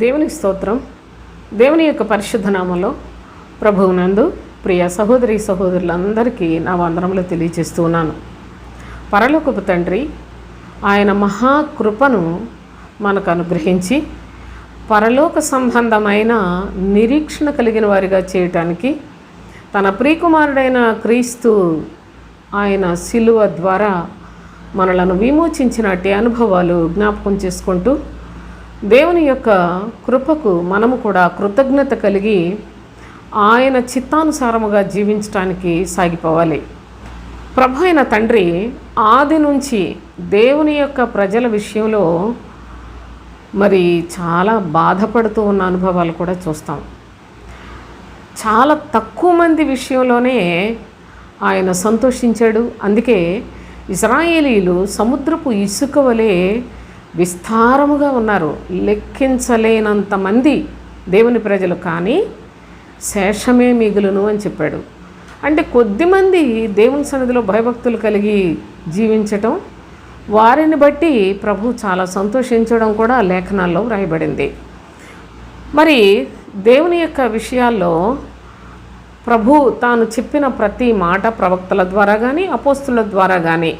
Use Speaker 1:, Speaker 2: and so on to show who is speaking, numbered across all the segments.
Speaker 1: దేవునికి స్తోత్రం. దేవుని యొక్క పరిశుద్ధ నామంలో ప్రభువునందు ప్రియ సహోదరి సహోదరులందరికీ నా వందనములు తెలియజేస్తూ ఉన్నాను. పరలోకపు తండ్రి ఆయన మహాకృపను మనకు అనుగ్రహించి పరలోక సంబంధమైన నిరీక్షణ కలిగిన వారిగా చేయటానికి తన ప్రియకుమారుడైన క్రీస్తు ఆయన శిలువ ద్వారా మనలను విమోచించినట్టి అనుభవాలు జ్ఞాపకం చేసుకుంటూ దేవుని యొక్క కృపకు మనము కూడా కృతజ్ఞత కలిగి ఆయన చిత్తానుసారముగా జీవించడానికి సాగిపోవాలి. ప్రభు అయిన తండ్రి ఆది నుంచి దేవుని యొక్క ప్రజల విషయంలో మరి చాలా బాధపడుతూ ఉన్న అనుభవాలు కూడా చూస్తాం. చాలా తక్కువ మంది విషయంలోనే ఆయన సంతోషించాడు. అందుకే ఇశ్రాయేలీలు సముద్రపు ఇసుక వలె విస్తారముగా ఉన్నారు. లెక్కించలేనంత మంది దేవుని ప్రజలు, కానీ శేషమే మిగులును అని చెప్పాడు. అంటే కొద్దిమంది దేవుని సన్నిధిలో భయభక్తులు కలిగి జీవించటం, వారిని బట్టి ప్రభు చాలా సంతోషించడం కూడా లేఖనాల్లో వ్రాయబడింది. మరి దేవుని యొక్క విషయాల్లో ప్రభు తాను చెప్పిన ప్రతి మాట ప్రవక్తల ద్వారా కానీ అపోస్తుల ద్వారా కానీ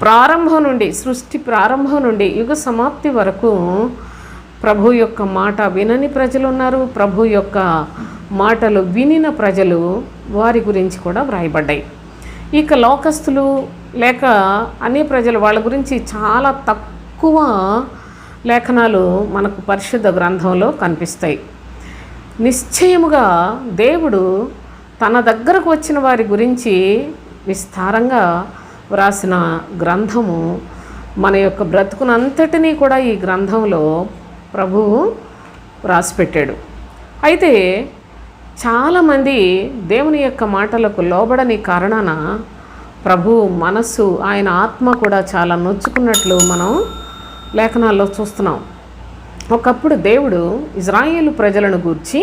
Speaker 1: ప్రారంభం నుండి, సృష్టి ప్రారంభం నుండి యుగ సమాప్తి వరకు ప్రభు యొక్క మాట వినని ప్రజలు ఉన్నారు. ప్రభు యొక్క మాటలు వినిన ప్రజలు, వారి గురించి కూడా వ్రాయబడ్డాయి. ఇక లోకస్తులు లేక అన్ని ప్రజలు, వాళ్ళ గురించి చాలా తక్కువ లేఖనాలు మనకు పరిశుద్ధ గ్రంథంలో కనిపిస్తాయి. నిశ్చయముగా దేవుడు తన దగ్గరకు వచ్చిన వారి గురించి విస్తారంగా వ్రాసిన గ్రంథము, మన యొక్క బ్రతుకునంతటినీ కూడా ఈ గ్రంథంలో ప్రభువు వ్రాసిపెట్టాడు. అయితే చాలామంది దేవుని యొక్క మాటలకు లోబడని కారణాన ప్రభు మనస్సు, ఆయన ఆత్మ కూడా చాలా నొచ్చుకున్నట్లు మనం లేఖనాల్లో చూస్తున్నాం. ఒకప్పుడు దేవుడు ఇశ్రాయేలు ప్రజలను గూర్చి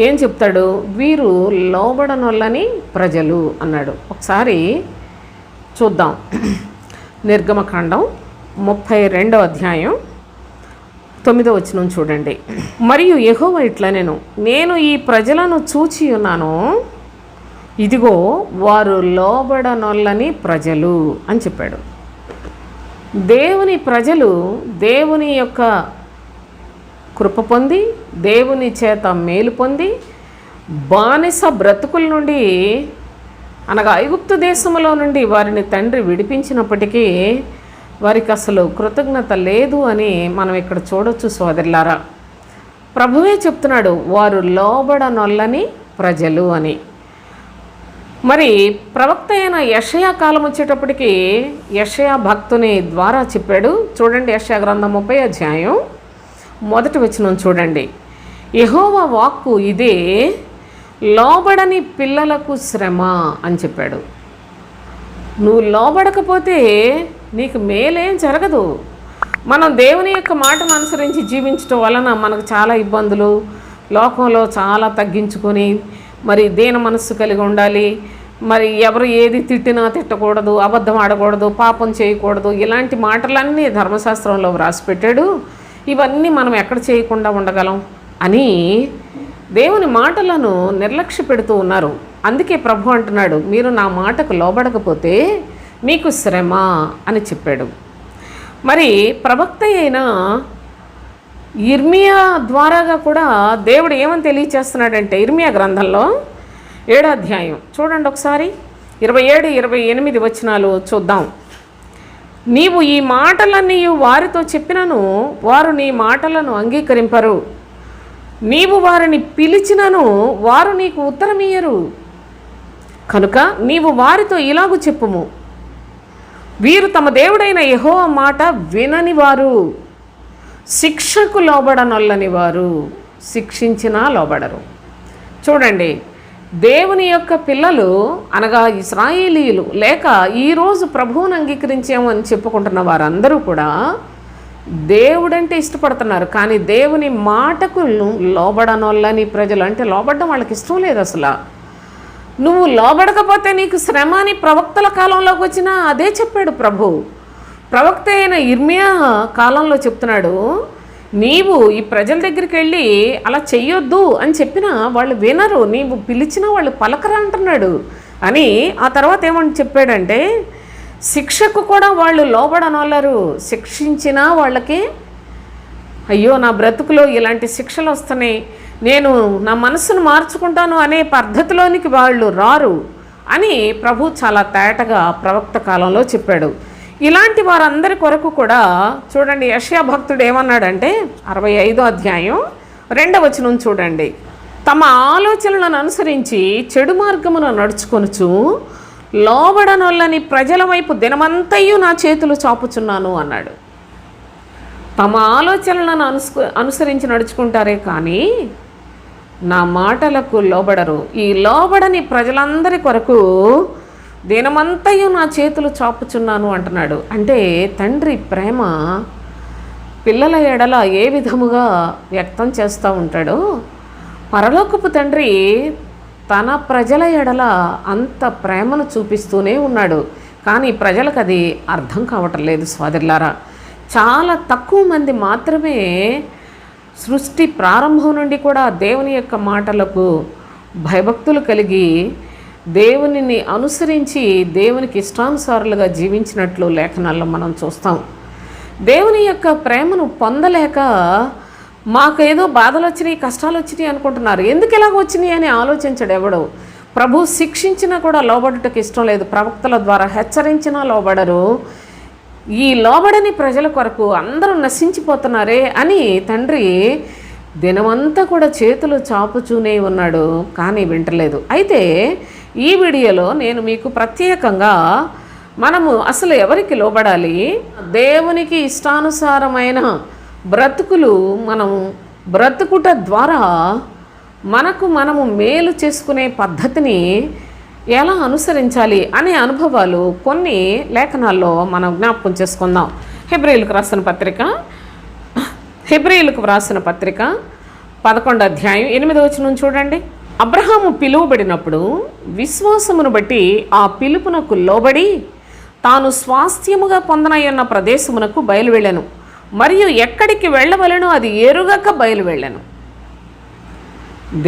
Speaker 1: ఏం చెప్తాడు? వీరు లోబడనొల్లని ప్రజలు అన్నాడు. ఒకసారి చూద్దాం. నిర్గమకాండం 32వ అధ్యాయం 9వ వచనం చూడండి. మరియు యెహోవా ఇట్లనెను, నేను ఈ ప్రజలను చూచి ఉన్నాను, ఇదిగో వారు లోబడనొల్లని ప్రజలు అని చెప్పాడు. దేవుని ప్రజలు దేవుని యొక్క కృప పొంది, దేవుని చేత మేలు పొంది, బానిస బ్రతుకుల నుండి అనగా ఐగుప్తు దేశంలో నుండి వారిని తండ్రి విడిపించినప్పటికీ వారికి అసలు కృతజ్ఞత లేదు అని మనం ఇక్కడ చూడొచ్చు సోదరులారా. ప్రభువే చెప్తున్నాడు, వారు లోబడనొల్లని ప్రజలు అని. మరి ప్రవక్త అయిన యెషయా కాలం వచ్చేటప్పటికి యెషయా భక్తుని ద్వారా చెప్పాడు. చూడండి, యెషయా గ్రంథం 30వ అధ్యాయం 1వ వచనం చూడండి. యెహోవా వాక్కు ఇదే, లోబడని పిల్లలకు శ్రమ అని చెప్పాడు. నువ్వు లోబడకపోతే నీకు మేలేం జరగదు. మనం దేవుని యొక్క మాటను అనుసరించి జీవించడం వలన మనకు చాలా ఇబ్బందులు, లోకంలో చాలా తగ్గించుకొని మరి దీన మనస్సు కలిగి ఉండాలి. మరి ఎవరు ఏది తిట్టినా తిట్టకూడదు, అబద్ధం ఆడకూడదు, పాపం చేయకూడదు, ఇలాంటి మాటలన్నీ ధర్మశాస్త్రంలో వ్రాసిపెట్టాడు. ఇవన్నీ మనం ఎక్కడ చేయకుండా ఉండగలం అని దేవుని మాటలను నిర్లక్ష్య పెడుతూ ఉన్నారు. అందుకే ప్రభు అంటున్నాడు, మీరు నా మాటకు లోబడకపోతే మీకు శ్రమ అని చెప్పాడు. మరి ప్రవక్త అయిన ఇర్మియా ద్వారాగా కూడా దేవుడు ఏమని తెలియచేస్తున్నాడంటే, ఇర్మియా గ్రంథంలో 7వ అధ్యాయం చూడండి ఒకసారి, 27, 28 వచనాలు చూద్దాం. నీవు ఈ మాటలన్నీ వారితో చెప్పినను వారు నీ మాటలను అంగీకరింపరు, నీవు వారిని పిలిచినను వారు నీకు ఉత్తరమియ్యరు. కనుక నీవు వారితో ఇలాగు చెప్పుము, వీరు తమ దేవుడైన యెహోవా మాట వినని వారు, శిక్షకు లోబడనొల్లని వారు, శిక్షించినా లోబడరు. చూడండి, దేవుని యొక్క పిల్లలు అనగా ఇశ్రాయేలీలు లేక ఈరోజు ప్రభువును అంగీకరించాము అని చెప్పుకుంటున్న వారందరూ కూడా దేవుడంటే ఇష్టపడుతున్నారు, కానీ దేవుని మాటకు లోబడనొల్లని ప్రజలు. అంటే లోబడడం వాళ్ళకి ఇష్టం లేదు అసలు. నువ్వు లోబడకపోతే నీకు శ్రమ అని ప్రవక్తల కాలంలోకి వచ్చినా అదే చెప్పాడు ప్రభు. ప్రవక్త అయిన ఇర్మియా కాలంలో చెప్తున్నాడు, నీవు ఈ ప్రజల దగ్గరికి వెళ్ళి అలా చెయ్యొద్దు అని చెప్పినా వాళ్ళు వినరు, నీవు పిలిచినా వాళ్ళు పలకరా అంటున్నాడు అని. ఆ తర్వాత ఏమని చెప్పాడంటే, శిక్షకు కూడా వాళ్ళు లోబడనొల్లరు, శిక్షించినా వాళ్ళకి అయ్యో నా బ్రతుకులో ఇలాంటి శిక్షలు వస్తున్నాయి, నేను నా మనసును మార్చుకుంటాను అనే పద్ధతిలోనికి వాళ్ళు రారు అని ప్రభు చాలా తేటగా ప్రవక్త కాలంలో చెప్పాడు. ఇలాంటి వారందరి కొరకు కూడా చూడండి, యెషయా భక్తుడు ఏమన్నాడంటే 65వ అధ్యాయం 2వ వచనం చూడండి, తమ ఆలోచనలను అనుసరించి చెడు మార్గమును నడుచుకొనుచు లోబడనొల్లని ప్రజల వైపు దినమంతయు నా చేతులు చాపుచున్నాను అన్నాడు. తమ ఆలోచనలను అనుసరించి నడుచుకుంటారే కానీ నా మాటలకు లోబడరు. ఈ లోబడని ప్రజలందరి కొరకు దినమంతయు నా చేతులు చాపుచున్నాను అంటున్నాడు. అంటే తండ్రి ప్రేమ పిల్లల ఎడల ఏ విధముగా వ్యక్తం చేస్తూ ఉంటాడో, పరలోకపు తండ్రి తన ప్రజల ఎడల అంత ప్రేమను చూపిస్తూనే ఉన్నాడు. కానీ ప్రజలకు అది అర్థం కావటం లేదు సోదరులారా. చాలా తక్కువ మంది మాత్రమే సృష్టి ప్రారంభం నుండి కూడా దేవుని యొక్క మాటలకు భయభక్తులు కలిగి దేవునిని అనుసరించి దేవునికి ఇష్టానుసారులుగా జీవించినట్లు లేఖనాల్లో మనం చూస్తాం. దేవుని యొక్క ప్రేమను పొందలేక మాకేదో బాధలు వచ్చినాయి, కష్టాలు వచ్చినాయి అనుకుంటున్నారు. ఎందుకు ఇలాగ వచ్చినాయి అని ఆలోచించడు ఎవడు. ప్రభు శిక్షించినా కూడా లోబడుటకు ఇష్టం లేదు, ప్రవక్తల ద్వారా హెచ్చరించినా లోబడరు. ఈ లోబడని ప్రజల కొరకు అందరూ నశించిపోతున్నారే అని తండ్రి దినమంతా కూడా చేతులు చాపుచూనే ఉన్నాడు, కానీ వింటలేదు. అయితే ఈ వీడియోలో నేను మీకు ప్రత్యేకంగా మనము అసలు ఎవరికి లోబడాలి, దేవునికి ఇష్టానుసారమైన బ్రతుకులు మనం బ్రతుకుట ద్వారా మనము మేలు చేసుకునే పద్ధతిని ఎలా అనుసరించాలి అనే అనుభవాలు కొన్ని లేఖనాల్లో మనం జ్ఞాపకం చేసుకుందాం. హెబ్రీయులకు రాసిన పత్రిక 11వ అధ్యాయం 8వ వచనం చూడండి. అబ్రహాము పిలువబడినప్పుడు విశ్వాసమును బట్టి ఆ పిలుపునకు లోబడి తాను స్వాస్థ్యముగా పొందనయ్యున్న ప్రదేశమునకు బయలువెళ్ళెను, మరియు ఎక్కడికి వెళ్ళవలెనో అది ఎరుగక బయలువెళ్ళెను.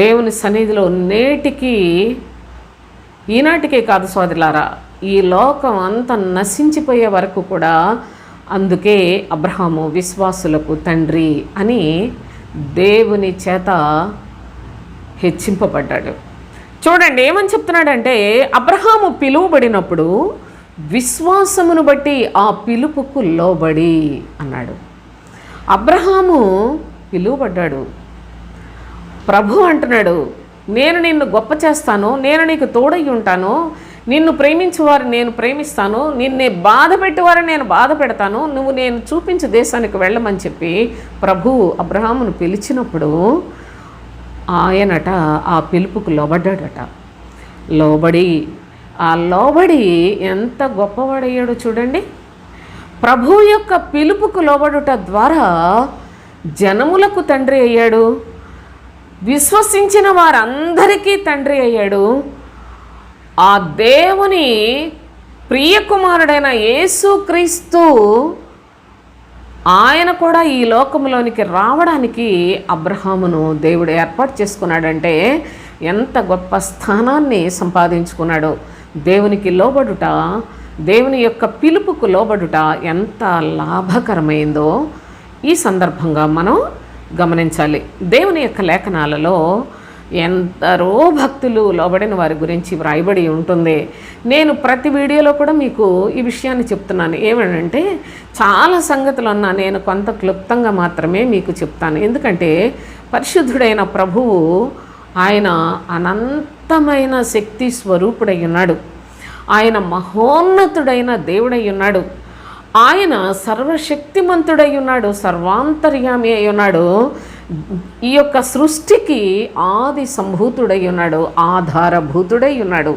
Speaker 1: దేవుని సన్నిధిలో ఈనాటికే కాదు సోదరులారా, ఈ లోకం అంతా నశించిపోయే వరకు కూడా అందుకే అబ్రహాము విశ్వాసులకు తండ్రి అని దేవుని చేత హెచ్చింపబడ్డాడు. చూడండి ఏమని చెప్తున్నాడంటే, అబ్రహాము పిలువబడినప్పుడు విశ్వాసమును బట్టి ఆ పిలుపుకు లోబడి అన్నాడు. అబ్రహాము పిలువబడ్డాడు. ప్రభు అంటున్నాడు, నేను నిన్ను గొప్ప చేస్తాను, నేను నీకు తోడై ఉంటాను, నిన్ను ప్రేమించేవారిని నేను ప్రేమిస్తాను, నిన్నే బాధ పెట్టేవారిని నేను బాధ పెడతాను, నువ్వు నేను చూపించే దేశానికి వెళ్ళమని చెప్పి ప్రభు అబ్రహామును పిలిచినప్పుడు ఆయనట ఆ పిలుపుకు లోబడ్డాడట. లోబడి ఎంత గొప్పవాడయ్యాడో చూడండి. ప్రభు యొక్క పిలుపుకు లోబడుట ద్వారా జనములకు తండ్రి అయ్యాడు, విశ్వసించిన వారందరికీ తండ్రి అయ్యాడు. ఆ దేవుని ప్రియకుమారుడైన యేసుక్రీస్తు ఆయన కూడా ఈ లోకంలోనికి రావడానికి అబ్రహామును దేవుడు ఏర్పాటు చేసుకున్నాడంటే ఎంత గొప్ప స్థానాన్ని సంపాదించుకున్నాడో. దేవునికి లోబడుట, దేవుని యొక్క పిలుపుకు లోబడుట ఎంత లాభకరమైందో ఈ సందర్భంగా మనం గమనించాలి. దేవుని యొక్క లేఖనాలలో ఎందరో భక్తులు లోబడిన వారి గురించి వ్రాయబడి ఉంటుంది. నేను ప్రతి వీడియోలో కూడా మీకు ఈ విషయాన్ని చెప్తున్నాను. ఏమనంటే చాలా సంగతులు అన్నా నేను కొంత క్లుప్తంగా మాత్రమే మీకు చెప్తాను. ఎందుకంటే పరిశుద్ధుడైన ప్రభువు ఆయన అనంతమైన శక్తి స్వరూపుడై ఉన్నాడు. ఆయన మహోన్నతుడైన దేవుడై ఉన్నాడు. ఆయన సర్వశక్తిమంతుడై ఉన్నాడు, సర్వాంతర్యామి అయి ఉన్నాడు. ఈ యొక్క సృష్టికి ఆది సంభూతుడై ఉన్నాడు, ఆధారభూతుడై ఉన్నాడు.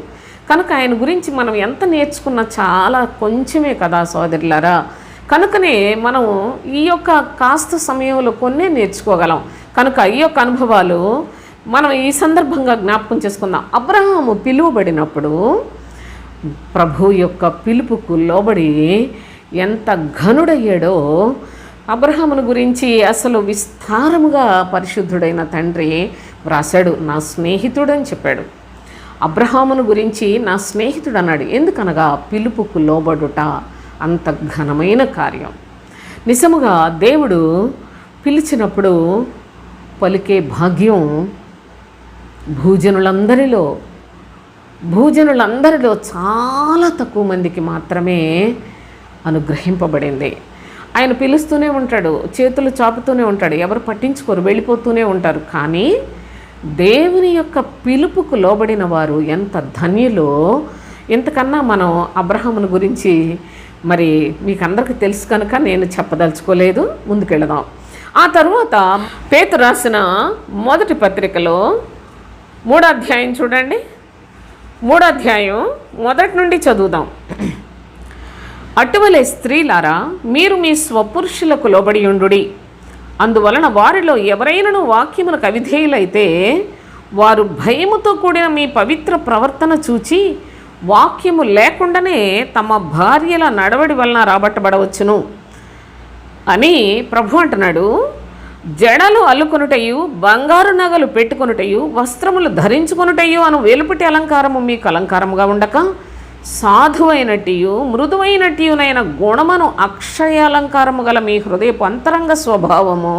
Speaker 1: కనుక ఆయన గురించి మనం ఎంత నేర్చుకున్నా చాలా కొంచెమే కదా సోదరులారా. కనుకనే మనం ఈ యొక్క కాస్త సమయంలో కొన్నే నేర్చుకోగలం. కనుక ఈ యొక్క అనుభవాలు మనం ఈ సందర్భంగా జ్ఞాపకం చేసుకుందాం. అబ్రహాము పిలువబడినప్పుడు ప్రభు యొక్క పిలుపుకు లోబడి ఎంత ఘనుడయ్యాడో అబ్రహామును గురించి అసలు విస్తారముగా పరిశుద్ధుడైన తండ్రి వ్రాసాడు. నా స్నేహితుడు అని చెప్పాడు. అబ్రహామును గురించి నా స్నేహితుడు అన్నాడు. ఎందుకనగా పిలుపుకు లోబడుట అంత ఘనమైన కార్యం. నిజముగా దేవుడు పిలిచినప్పుడు పలికే భాగ్యం భూజనులందరిలో చాలా తక్కువ మందికి మాత్రమే అనుగ్రహింపబడింది. ఆయన పిలుస్తూనే ఉంటాడు, చేతులు చాపుతూనే ఉంటాడు, ఎవరు పట్టించుకోరు, వెళ్ళిపోతూనే ఉంటారు. కానీ దేవుని యొక్క పిలుపుకు లోబడిన వారు ఎంత ధన్యులో. ఇంతకన్నా మనం అబ్రహామును గురించి మరి మీకు అందరికీ తెలుసు కనుక నేను చెప్పదలుచుకోలేదు. ముందుకెళదాం. ఆ తరువాత పేతురు రాసిన మొదటి పత్రికలో 3వ అధ్యాయం చూడండి. 3వ అధ్యాయం మొదటి నుండి చదువుదాం. అటువలే స్త్రీలారా, మీరు మీ స్వపురుషులకు లోబడి ఉండుడి. అందువలన వారిలో ఎవరైనాను వాక్యమునకు అవిధేయులైతే వారు భయముతో కూడిన మీ పవిత్ర ప్రవర్తన చూచి వాక్యము లేకుండానే తమ భార్యల నడవడి వలన రాబట్టబడవచ్చును అని ప్రభు అంటున్నాడు. జడలు అల్లుకొనుటయు, బంగారు నగలు పెట్టుకొనుటయు, వస్త్రములు ధరించుకొనుటయు అను వెలుపటి అలంకారము మీకు అలంకారముగా ఉండక సాధువైనట్టియు మృదువైనట్టియునైన గుణమును అక్షయ అలంకారము గల మీ హృదయపు అంతరంగ స్వభావము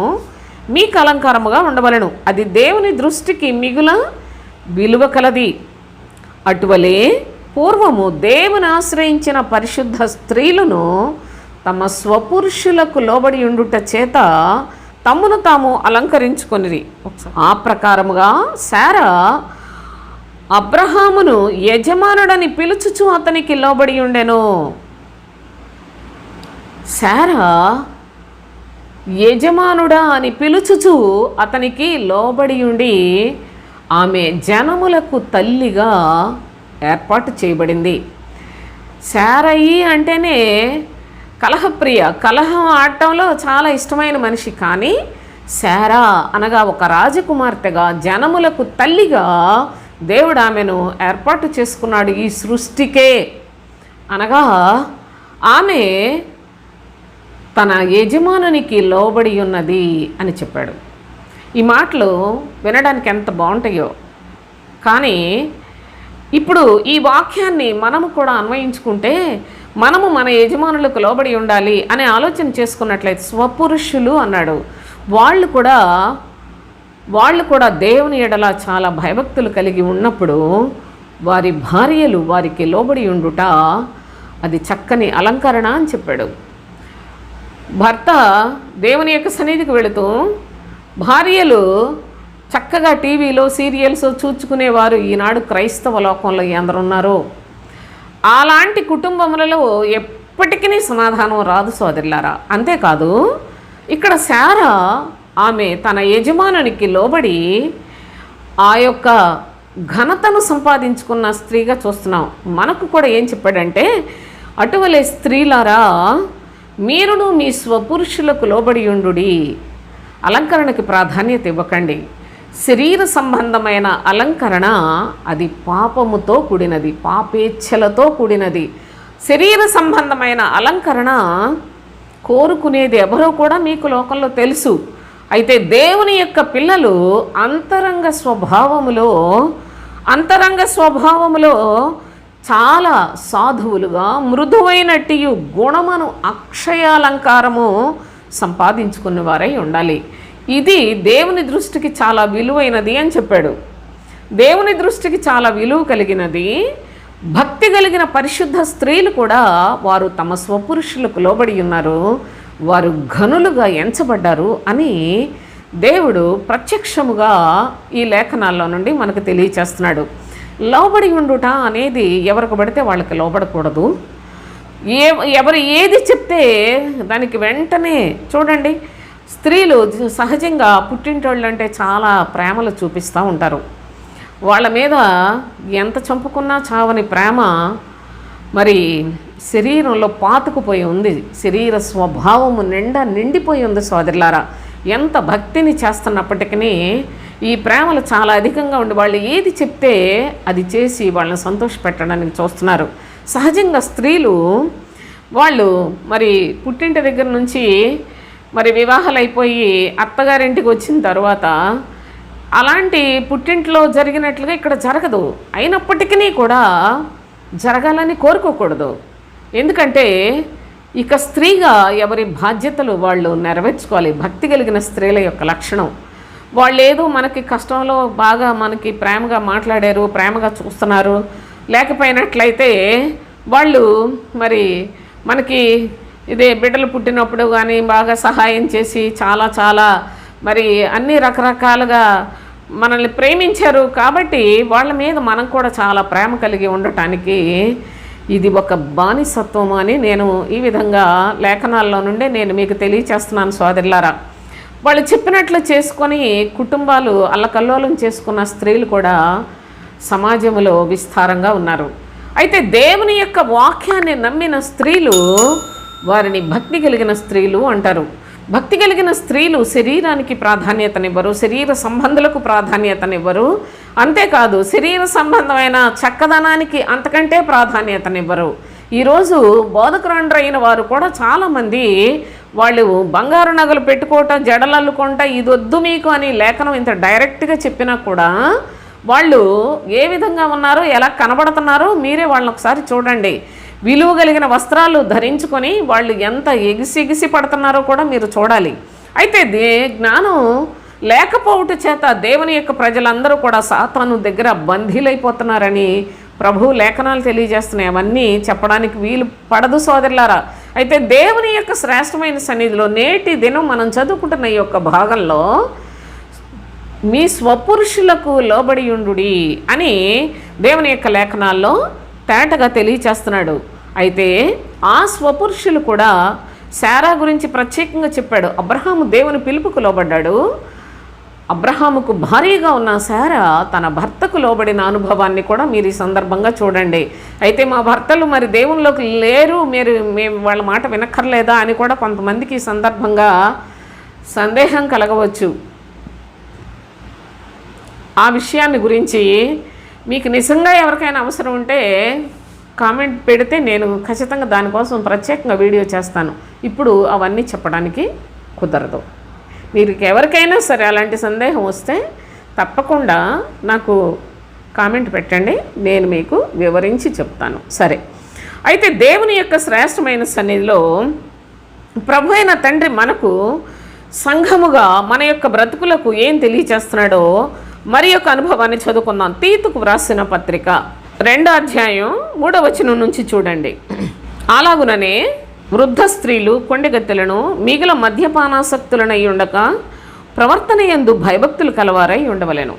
Speaker 1: మీకు అలంకారముగా ఉండవలెను. అది దేవుని దృష్టికి మిగుల విలువ కలది. అటువలే పూర్వము దేవుని ఆశ్రయించిన పరిశుద్ధ స్త్రీలను తమ స్వపురుషులకు లోబడి ఉండుట చేత తమ్మును తాము అలంకరించుకొనిరి. ఆ ప్రకారముగా శారా అబ్రహామును యజమానుడని పిలుచుచు అతనికి లోబడి ఉండెను. శారా యజమానుడా అని పిలుచుచు అతనికి లోబడి ఉండి ఆమె జనములకు తల్లిగా ఏర్పాటు చేయబడింది. శారయి అంటేనే కలహప్రియ, కలహం ఆడటంలో చాలా ఇష్టమైన మనిషి. కానీ శారా అనగా ఒక రాజకుమార్తెగా, జనములకు తల్లిగా దేవుడు ఆమెను ఏర్పాటు చేసుకున్నాడు ఈ సృష్టికే. అనగా ఆమె తన యజమానునికి లోబడి ఉన్నది అని చెప్పాడు. ఈ మాటలు వినడానికి ఎంత బాగుంటాయో. కానీ ఇప్పుడు ఈ వాక్యాన్ని మనము కూడా అన్వయించుకుంటే మనము మన యజమానులకు లోబడి ఉండాలి అనే ఆలోచన చేసుకున్నట్లయితే, స్వపురుషులు అన్నాడు, వాళ్ళు కూడా దేవుని ఎడల చాలా భయభక్తులు కలిగి ఉన్నప్పుడు వారి భార్యలు వారికి లోబడి ఉండుట అది చక్కని అలంకరణ అని చెప్పాడు. భర్త దేవుని యొక్క సన్నిధికి వెళుతూ భార్యలు చక్కగా టీవీలో సీరియల్స్ చూచుకునేవారు ఈనాడు క్రైస్తవ లోకంలో ఎందరున్నారో. అలాంటి కుటుంబములలో ఎప్పటికీ సమాధానం రాదు సోదరులారా. అంతేకాదు, ఇక్కడ శారా ఆమె తన యజమానునికి లోబడి ఆ యొక్క ఘనతను సంపాదించుకున్న స్త్రీగా చూస్తున్నాం. మనకు కూడా ఏం చెప్పాడంటే, అటువలే స్త్రీలారా మీరును మీ స్వపురుషులకు లోబడి ఉండుడి. అలంకరణకి ప్రాధాన్యత ఇవ్వకండి. శరీర సంబంధమైన అలంకరణ అది పాపముతో కూడినది, పాపేచ్ఛలతో కూడినది. శరీర సంబంధమైన అలంకరణ కోరుకునేది ఎవరో కూడా మీకు లోకంలో తెలుసు. అయితే దేవుని యొక్క పిల్లలు అంతరంగ స్వభావములో చాలా సాధువులుగా, మృదువైనట్టి గుణమును అక్షయాలంకారము సంపాదించుకున్న వారై ఉండాలి. ఇది దేవుని దృష్టికి చాలా విలువైనది అని చెప్పాడు. దేవుని దృష్టికి చాలా విలువ కలిగినది. భక్తి కలిగిన పరిశుద్ధ స్త్రీలు కూడా వారు తమ స్వపురుషులకు లోబడి ఉన్నారు, వారు ఘనులుగా ఎంచబడ్డారు అని దేవుడు ప్రత్యక్షముగా ఈ లేఖనాల్లో నుండి మనకు తెలియచేస్తున్నాడు. లోబడి ఉండుట అనేది ఎవరికి పడితే వాళ్ళకి లోబడకూడదు. ఎవరు ఏది చెప్తే దానికి వెంటనే చూడండి, స్త్రీలు సహజంగా పుట్టింటోళ్ళు అంటే చాలా ప్రేమలు చూపిస్తూ ఉంటారు. వాళ్ళ మీద ఎంత చంపుకున్నా చావని ప్రేమ మరి శరీరంలో పాతుకుపోయి ఉంది. శరీర స్వభావము నిండిపోయి ఉంది సోదరులారా. ఎంత భక్తిని చేస్తున్నప్పటికీ ఈ ప్రేమలు చాలా అధికంగా ఉండి వాళ్ళు ఏది చెప్తే అది చేసి వాళ్ళని సంతోషపెట్టడానికి చూస్తున్నారు. సహజంగా స్త్రీలు వాళ్ళు మరి పుట్టింటి దగ్గర నుంచి మరి వివాహాలు అయిపోయి అత్తగారింటికి వచ్చిన తర్వాత అలాంటి పుట్టింట్లో జరిగినట్లుగా ఇక్కడ జరగదు. అయినప్పటికీ కూడా జరగాలని కోరుకోకూడదు. ఎందుకంటే ఇక స్త్రీగా ఎవరి బాధ్యతలు వాళ్ళు నెరవేర్చుకోవాలి. భక్తి కలిగిన స్త్రీల యొక్క లక్షణం. వాళ్ళు ఏదో మనకి కష్టంలో బాగా మనకి ప్రేమగా మాట్లాడారు, ప్రేమగా చూస్తున్నారు, లేకపోయినట్లయితే వాళ్ళు మరి మనకి ఇదే బిడ్డలు పుట్టినప్పుడు కానీ బాగా సహాయం చేసి చాలా చాలా మరి అన్ని రకరకాలుగా మనల్ని ప్రేమించారు. కాబట్టి వాళ్ళ మీద మనం కూడా చాలా ప్రేమ కలిగి ఉండటానికి ఇది ఒక బానిసత్వం అని నేను ఈ విధంగా లేఖనాల్లో నుండే నేను మీకు తెలియచేస్తున్నాను సోదరులారా. వాళ్ళు చెప్పినట్లు చేసుకొని కుటుంబాలు అల్లకల్లోలం చేసుకున్న స్త్రీలు కూడా సమాజంలో విస్తారంగా ఉన్నారు. అయితే దేవుని యొక్క వాక్యాన్ని నమ్మిన స్త్రీలు వారిని భక్తి కలిగిన స్త్రీలు అంటారు. భక్తి కలిగిన స్త్రీలు శరీరానికి ప్రాధాన్యతనివ్వరు, శరీర సంబంధులకు ప్రాధాన్యతనివ్వరు. అంతేకాదు శరీర సంబంధమైన చక్కదనానికి అంతకంటే ప్రాధాన్యతనివ్వరు. ఈరోజు బోధకురాండ్రైన వారు కూడా చాలామంది వాళ్ళు బంగారు నగలు పెట్టుకోవటం, జడలల్లుకుంటా ఇది వద్దు మీకు అని లేఖనం ఇంత డైరెక్ట్గా చెప్పినా కూడా వాళ్ళు ఏ విధంగా ఉన్నారో, ఎలా కనబడుతున్నారో మీరే వాళ్ళని ఒకసారి చూడండి. విలువ కలిగిన వస్త్రాలు ధరించుకొని వాళ్ళు ఎంత ఎగిసి పడుతున్నారో కూడా మీరు చూడాలి. అయితే జ్ఞానం లేకపోవట చేత దేవుని యొక్క ప్రజలందరూ కూడా సాతాను దగ్గర బందీలైపోతున్నారని ప్రభు లేఖనాలు తెలియజేస్తున్నాయి. అవన్నీ చెప్పడానికి వీలు పడదు సోదరులారా. అయితే దేవుని యొక్క శ్రేష్టమైన సన్నిధిలో నేటి దినం మనం చదువుకుంటున్న ఈ యొక్క భాగంలో మీ స్వపురుషులకు లోబడి ఉండుడి అని దేవుని యొక్క లేఖనాల్లో తేటగా తెలియచేస్తున్నాడు. అయితే ఆ స్వపురుషులు కూడా శారా గురించి ప్రత్యేకంగా చెప్పాడు. అబ్రహాము దేవుని పిలుపుకు లోబడ్డాడు. అబ్రహాముకు భార్యగా ఉన్న శారా తన భర్తకు లోబడిన అనుభవాన్ని కూడా మీరు ఈ సందర్భంగా చూడండి. అయితే మా భర్తలు మరి దేవునిలోకి లేరు, మేము వాళ్ళ మాట వినక్కర్లేదా అని కూడా కొంతమందికి ఈ సందర్భంగా సందేహం కలగవచ్చు. ఆ విషయాన్ని గురించి మీకు నిజంగా ఎవరికైనా అవసరం ఉంటే కామెంట్ పెడితే నేను ఖచ్చితంగా దానికోసం ప్రత్యేకంగా వీడియో చేస్తాను. ఇప్పుడు అవన్నీ చెప్పడానికి కుదరదు. మీరు ఎవరికైనా సరే అలాంటి సందేహం వస్తే తప్పకుండా నాకు కామెంట్ పెట్టండి, నేను మీకు వివరించి చెప్తాను. సరే, అయితే దేవుని యొక్క శ్రేష్టమైన సన్నిధిలో ప్రభు అయిన తండ్రి మనకు సంఘముగా మన యొక్క బ్రతుకులకు ఏం తెలియచేస్తున్నాడో మరి యొక్క అనుభవాన్ని చదువుకుందాం. తీతుకు వ్రాసిన పత్రిక 2వ అధ్యాయం 3వ వచనం నుంచి చూడండి. అలాగుననే వృద్ధ స్త్రీలు కొండెగత్తెలను మిగిల మద్యపానాసక్తులనై ఉండక ప్రవర్తన యందు భయభక్తులు కలవారై ఉండవలెను.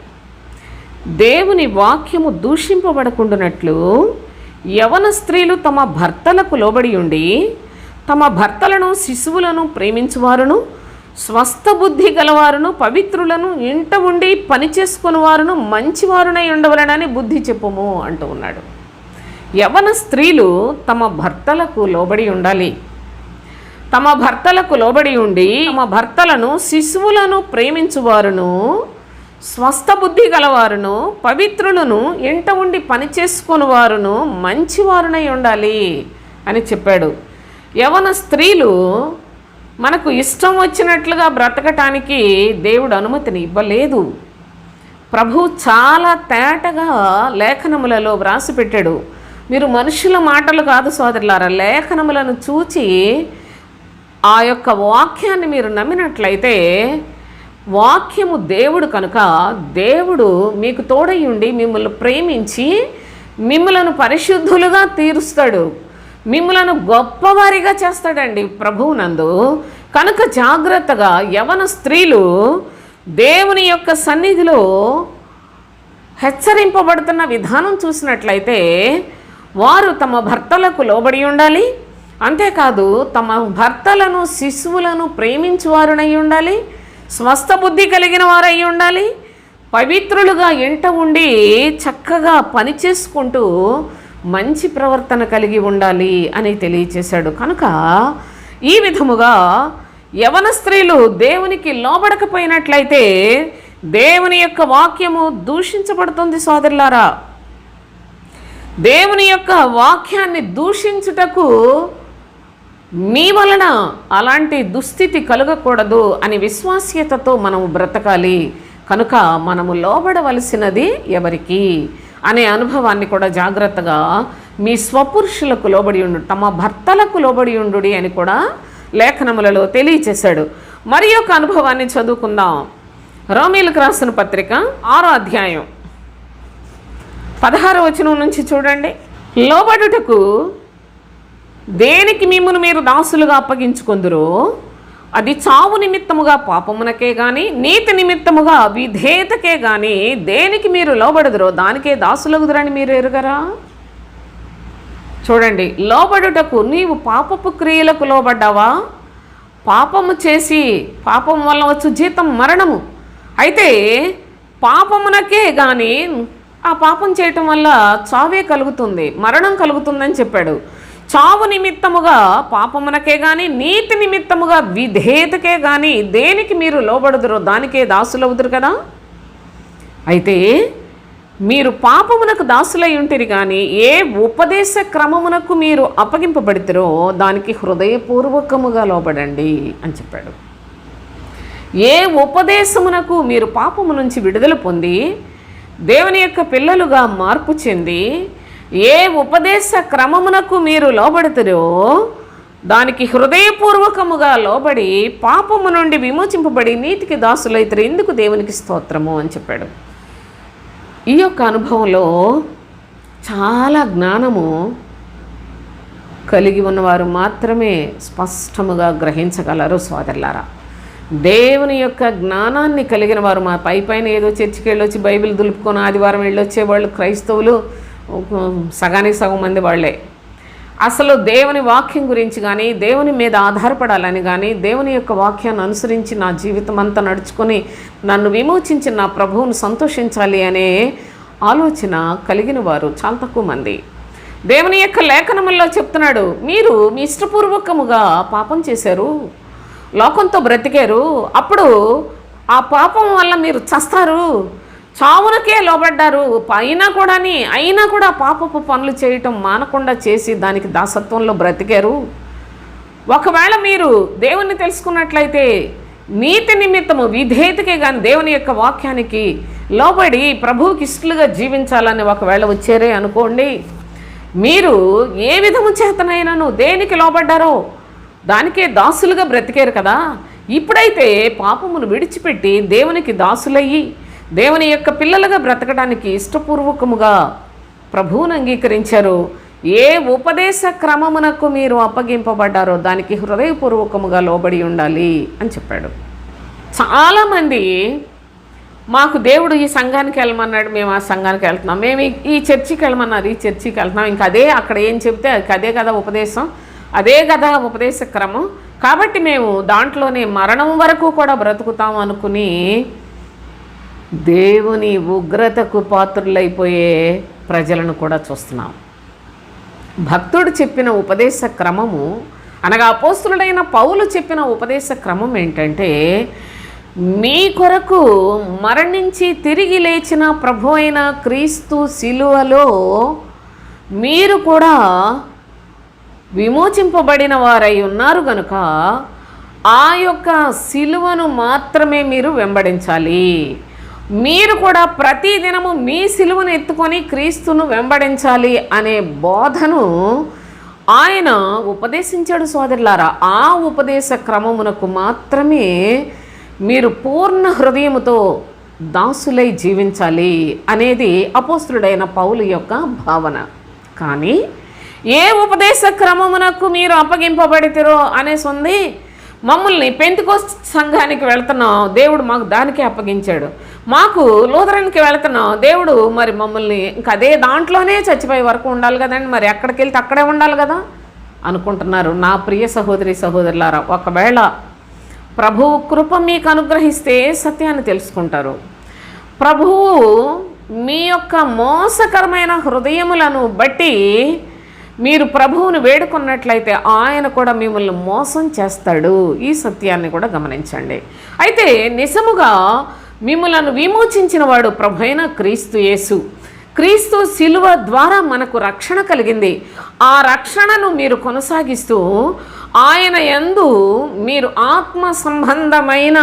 Speaker 1: దేవుని వాక్యము దూషింపబడకుండునట్లు యవన స్త్రీలు తమ భర్తలకు లోబడి ఉండి తమ భర్తలను శిశువులను ప్రేమించువారును స్వస్థ బుద్ధి గలవారును పవిత్రులను ఇంట ఉండి పనిచేసుకుని వారును మంచివారునై ఉండవలనని బుద్ధి చెప్పుము అంటూ ఉన్నాడు. యవన స్త్రీలు తమ భర్తలకు లోబడి ఉండాలి. తమ భర్తలకు లోబడి ఉండి తమ భర్తలను శిశువులను ప్రేమించువారును స్వస్థ బుద్ధి గలవారును పవిత్రులను ఇంట ఉండి పనిచేసుకుని వారును మంచివారునై ఉండాలి అని చెప్పాడు. యవన స్త్రీలు మనకు ఇష్టం వచ్చినట్లుగా బ్రతకటానికి దేవుడు అనుమతిని ఇవ్వలేదు. ప్రభు చాలా తేటగా లేఖనములలో వ్రాసి పెట్టాడు. మీరు మనుషుల మాటలు కాదు సోదరులారా, లేఖనములను చూచి ఆ యొక్క వాక్యాన్ని మీరు నమ్మినట్లయితే వాక్యము దేవుడు కనుక దేవుడు మీకు తోడై ఉండి మిమ్మల్ని ప్రేమించి మిమ్మలను పరిశుద్ధులుగా తీరుస్తాడు, మిమ్మలను గొప్పవారిగా చేస్తాడండి ప్రభువునందు. కనుక జాగ్రత్తగా యవన స్త్రీలు దేవుని యొక్క సన్నిధిలో హెచ్చరింపబడుతున్న విధానం చూసినట్లయితే వారు తమ భర్తలకు లోబడి ఉండాలి. అంతేకాదు తమ భర్తలను శిశువులను ప్రేమించువారునై ఉండాలి, స్వస్థ బుద్ధి కలిగిన వారై ఉండాలి, పవిత్రులుగా ఇంట ఉండి చక్కగా పనిచేసుకుంటూ మంచి ప్రవర్తన కలిగి ఉండాలి అని తెలియచేశాడు. కనుక ఈ విధముగా యవన స్త్రీలు దేవునికి లోబడకపోయినట్లయితే దేవుని యొక్క వాక్యము దూషించబడుతుంది సోదరులారా. దేవుని యొక్క వాక్యాన్ని దూషించుటకు మీ వలన అలాంటి దుస్థితి కలగకూడదు అని విశ్వాస్యతతో మనము బ్రతకాలి. కనుక మనము లోబడవలసినది ఎవరికి అనే అనుభవాన్ని కూడా జాగ్రత్తగా మీ స్వపురుషులకు లోబడి ఉండు, తమ భర్తలకు లోబడి ఉండు అని కూడా లేఖనములలో తెలియచేశాడు. మరి యొక్క అనుభవాన్ని చదువుకుందాం. రోమీలకు రాసిన పత్రిక 6వ అధ్యాయం 16వ వచనం నుంచి చూడండి. లోబడుటకు దేనికి మిమ్మును మీరు దాసులుగా అప్పగించుకొందురో అది చావు నిమిత్తముగా పాపమునకే గాని నీతి నిమిత్తముగా విధేయతకే గాని దేనికి మీరు లోబడుదురో దానికే దాసులగుదురని మీరు ఎరుగరా? చూడండి, లోబడుటకు నీవు పాపపు క్రియలకు లోబడ్డావా? పాపము చేసి పాపం వల్ల వచ్చు జీతం మరణము. అయితే పాపమునకే కానీ ఆ పాపం చేయటం వల్ల చావే కలుగుతుంది, మరణం కలుగుతుందని చెప్పాడు. చావు నిమిత్తముగా పాపమునకే కానీ నీతి నిమిత్తముగా విధేయతకే కానీ దేనికి మీరు లోబడుదురో దానికే దాసులవుదురు కదా. అయితే మీరు పాపమునకు దాసులై ఉంటిరి కానీ ఏ ఉపదేశ క్రమమునకు మీరు అప్పగింపబడితిరో దానికి హృదయపూర్వకముగా లోబడండి అని చెప్పాడు. ఏ ఉపదేశమునకు మీరు పాపము నుంచి విడుదల పొంది దేవుని యొక్క పిల్లలుగా మార్పు చెంది ఏ ఉపదేశ క్రమమునకు మీరు లోబడుతురో దానికి హృదయపూర్వకముగా లోబడి పాపము నుండి విమోచింపబడి నీతికి దాసులైతారు. ఎందుకు దేవునికి స్తోత్రము అని చెప్పాడు. ఈ యొక్క అనుభవంలో చాలా జ్ఞానము కలిగి ఉన్నవారు మాత్రమే స్పష్టముగా గ్రహించగలరు. సోదరులారా, దేవుని యొక్క జ్ఞానాన్ని కలిగిన వారు, మా పైన ఏదో చర్చికి వెళ్ళొచ్చి బైబిల్ దులుపుకొని ఆదివారం వెళ్ళొచ్చేవాళ్ళు క్రైస్తవులు సగానికి సగం మంది వాళ్ళే. అసలు దేవుని వాక్యం గురించి కానీ దేవుని మీద ఆధారపడాలని కానీ దేవుని యొక్క వాక్యాన్ని అనుసరించి నా జీవితం అంతా నడుచుకొని నన్ను విమోచించిన నా ప్రభువును సంతోషించాలి అనే ఆలోచన కలిగిన వారు చాలా తక్కువ మంది. దేవుని యొక్క లేఖనముల్లో చెప్తున్నాడు, మీరు మీ ఇష్టపూర్వకముగా పాపం చేశారు, లోకంతో బ్రతికారు, అప్పుడు ఆ పాపం వల్ల మీరు చస్తారు, చావునకే లోబడ్డారు, అయినా కూడా పాపపు పనులు చేయటం మానకుండా చేసి దానికి దాసత్వంలో బ్రతికారు. ఒకవేళ మీరు దేవుణ్ణి తెలుసుకున్నట్లయితే నీతి నిమిత్తము విధేయతకే కానీ దేవుని యొక్క వాక్యానికి లోబడి ప్రభువుకి ఇష్టలుగా జీవించాలని ఒకవేళ వచ్చారే అనుకోండి, మీరు ఏ విధము చేతనైనాను దేనికి లోబడ్డారో దానికే దాసులుగా బ్రతికారు కదా. ఇప్పుడైతే పాపమును విడిచిపెట్టి దేవునికి దాసులయ్యి దేవుని యొక్క పిల్లలుగా బ్రతకడానికి ఇష్టపూర్వకముగా ప్రభువును అంగీకరించారు. ఏ ఉపదేశ క్రమమునకు మీరు అప్పగింపబడ్డారో దానికి హృదయపూర్వకముగా లోబడి ఉండాలి అని చెప్పాడు. చాలామంది మాకు దేవుడు ఈ సంఘానికి వెళ్ళమన్నాడు, మేము ఆ సంఘానికి వెళ్తున్నాం, మేము ఈ చర్చికి వెళ్ళమన్నారు, ఈ చర్చికి వెళ్తున్నాం, ఇంకా అదే అక్కడ ఏం చెప్తే అదే కదా ఉపదేశం, అదే కదా ఉపదేశ క్రమం, కాబట్టి మేము దాంట్లోనే మరణం వరకు కూడా బ్రతుకుతాం అనుకుని దేవుని ఉగ్రతకు పాత్రులైపోయే ప్రజలను కూడా చూస్తున్నాం. భక్తుడు చెప్పిన ఉపదేశ క్రమము అనగా అపోస్తులుడైన పౌలు చెప్పిన ఉపదేశ క్రమం ఏంటంటే, మీ కొరకు మరణించి తిరిగి లేచిన ప్రభు అయిన క్రీస్తు శిలువలో మీరు కూడా విమోచింపబడిన వారై ఉన్నారు గనుక ఆ యొక్క శిలువను మాత్రమే మీరు వెంబడించాలి. మీరు కూడా ప్రతిదినము మీ శిలువను ఎత్తుకొని క్రీస్తును వెంబడించాలి అనే బోధను ఆయన ఉపదేశించాడు. సోదరులారా, ఆ ఉపదేశ క్రమమునకు మాత్రమే మీరు పూర్ణ హృదయముతో దాసులై జీవించాలి అనేది అపోస్తులుడైన పౌలు యొక్క భావన. కానీ ఏ ఉపదేశ క్రమమునకు మీరు అప్పగింపబడితిరో అనేసి ఉంది. మమ్మల్ని పెంతెకోస్తు సంఘానికి వెళ్తున్నాం, దేవుడు మాకు దానికే అప్పగించాడు, మాకు లూథరన్కి వెళ్తున్నాం, దేవుడు మరి మమ్మల్ని ఇంక అదే దాంట్లోనే చచ్చిపోయే వరకు ఉండాలి కదండి, మరి ఎక్కడికి వెళ్తే అక్కడే ఉండాలి కదా అనుకుంటున్నారు. నా ప్రియ సహోదరి సహోదరులారా, ఒకవేళ ప్రభువు కృప మీకు అనుగ్రహిస్తే సత్యాన్ని తెలుసుకుంటారు. ప్రభువు మీ యొక్క మోసకరమైన హృదయములను బట్టి మీరు ప్రభువును వేడుకున్నట్లయితే ఆయన కూడా మిమ్మల్ని మోసం చేస్తాడు. ఈ సత్యాన్ని కూడా గమనించండి. అయితే నిజముగా మిమ్మలను విమోచించిన వాడు ప్రభువైన క్రీస్తు యేసు. క్రీస్తు శిలువ ద్వారా మనకు రక్షణ కలిగింది. ఆ రక్షణను మీరు కొనసాగిస్తూ ఆయన యందు మీరు ఆత్మ సంబంధమైన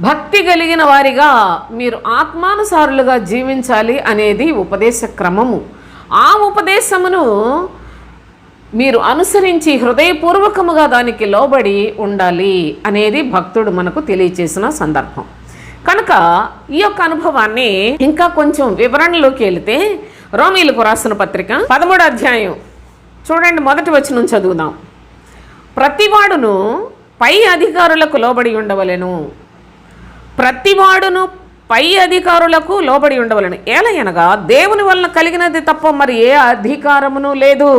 Speaker 1: భక్తి కలిగిన వారిగా మీరు ఆత్మానుసారులుగా జీవించాలి అనేది ఉపదేశ క్రమము. ఆ ఉపదేశమును మీరు అనుసరించి హృదయపూర్వకముగా దానికి లోబడి ఉండాలి అనేది భక్తుడు మనకు తెలియచేసిన సందర్భం. కనుక ఈ యొక్క అనుభవాన్ని ఇంకా కొంచెం వివరణలోకి వెళితే రోమీయులకు రాసిన పత్రిక 13వ అధ్యాయం చూడండి, మొదటి వచనం చదువుదాం. ప్రతివాడును పై అధికారులకు లోబడి ఉండవలెను. ప్రతివాడును పై అధికారులకు లోబడి ఉండవలెను. ఏలయనగా దేవుని వలన కలిగినది తప్ప మరి ఏ అధికారమును లేదు.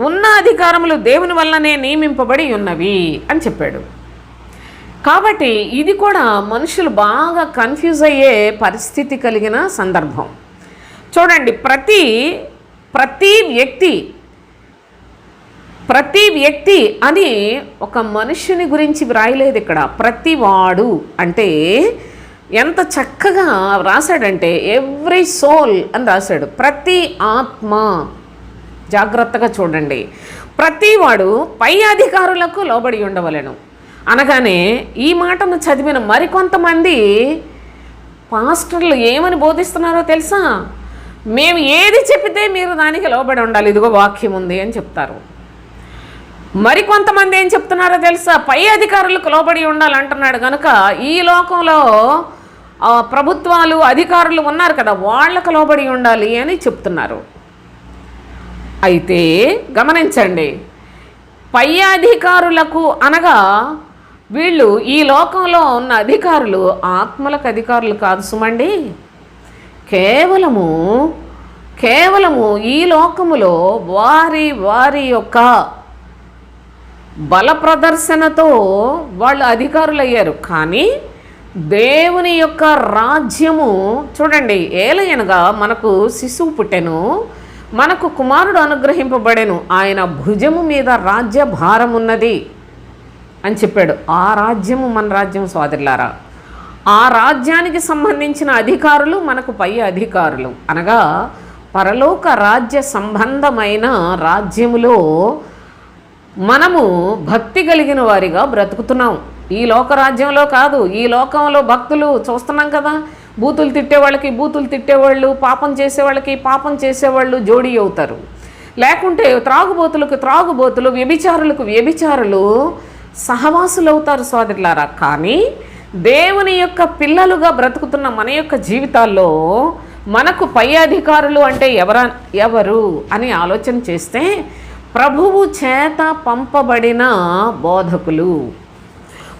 Speaker 1: ఉన్న అధికారములు దేవుని వల్లనే నియమింపబడి ఉన్నవి అని చెప్పాడు. కాబట్టి ఇది కూడా మనుషులు బాగా కన్ఫ్యూజ్ అయ్యే పరిస్థితి కలిగిన సందర్భం. చూడండి, ప్రతి వ్యక్తి అని ఒక మనుష్యుని గురించి వ్రాయలేదు ఇక్కడ. ప్రతివాడు అంటే ఎంత చక్కగా రాశాడంటే ఎవ్రీ సోల్ అని రాశాడు. ప్రతి ఆత్మ, జాగ్రత్తగా చూడండి. ప్రతివాడు పై అధికారులకు లోబడి ఉండవలెను అనగానే ఈ మాటను చదివిన మరికొంతమంది పాస్టర్లు ఏమని బోధిస్తున్నారో తెలుసా? మేము ఏది చెప్పితే మీరు దానికి లోబడి ఉండాలి, ఇదిగో వాక్యం ఉంది అని చెప్తారు. మరికొంతమంది ఏం చెప్తున్నారో తెలుసా? పై అధికారులకు లోబడి ఉండాలంటున్నాడు కనుక ఈ లోకంలో ప్రభుత్వాలు అధికారులు ఉన్నారు కదా, వాళ్ళకు లోబడి ఉండాలి అని చెప్తున్నారు. అయితే గమనించండి, పై అధికారులకు అనగా వీళ్ళు ఈ లోకంలో ఉన్న అధికారులు ఆత్మలకు అధికారులు కాదు సుమండి. కేవలము ఈ లోకములో వారి యొక్క బల ప్రదర్శనతో వాళ్ళు అధికారులు అయ్యారు. కానీ దేవుని యొక్క రాజ్యము చూడండి, ఏలయనగా మనకు శిశువు పుట్టెను, మనకు కుమారుడు అనుగ్రహింపబడెను, ఆయన భుజము మీద రాజ్య భారం ఉన్నది అని చెప్పాడు. ఆ రాజ్యము మన రాజ్యం సోదరులారా. ఆ రాజ్యానికి సంబంధించిన అధికారులు మనకు పై అధికారులు అనగా పరలోక రాజ్య సంబంధమైన రాజ్యములో మనము భక్తి కలిగిన వారిగా బ్రతుకుతున్నాం. ఈ లోక రాజ్యంలో కాదు. ఈ లోకంలో భక్తులు చూస్తున్నాం కదా, బూతులు తిట్టేవాళ్ళకి బూతులు తిట్టేవాళ్ళు, పాపం చేసేవాళ్ళకి పాపం చేసేవాళ్ళు జోడీ అవుతారు. లేకుంటే త్రాగుబోతులకు త్రాగుబోతులు, వ్యభిచారులకు వ్యభిచారులు సహవాసులు అవుతారు సోదరులారా. కానీ దేవుని యొక్క పిల్లలుగా బ్రతుకుతున్న మన యొక్క జీవితాల్లో మనకు పై అధికారులు అంటే ఎవరు అని ఆలోచన చేస్తే ప్రభువు చేత పంపబడిన బోధకులు,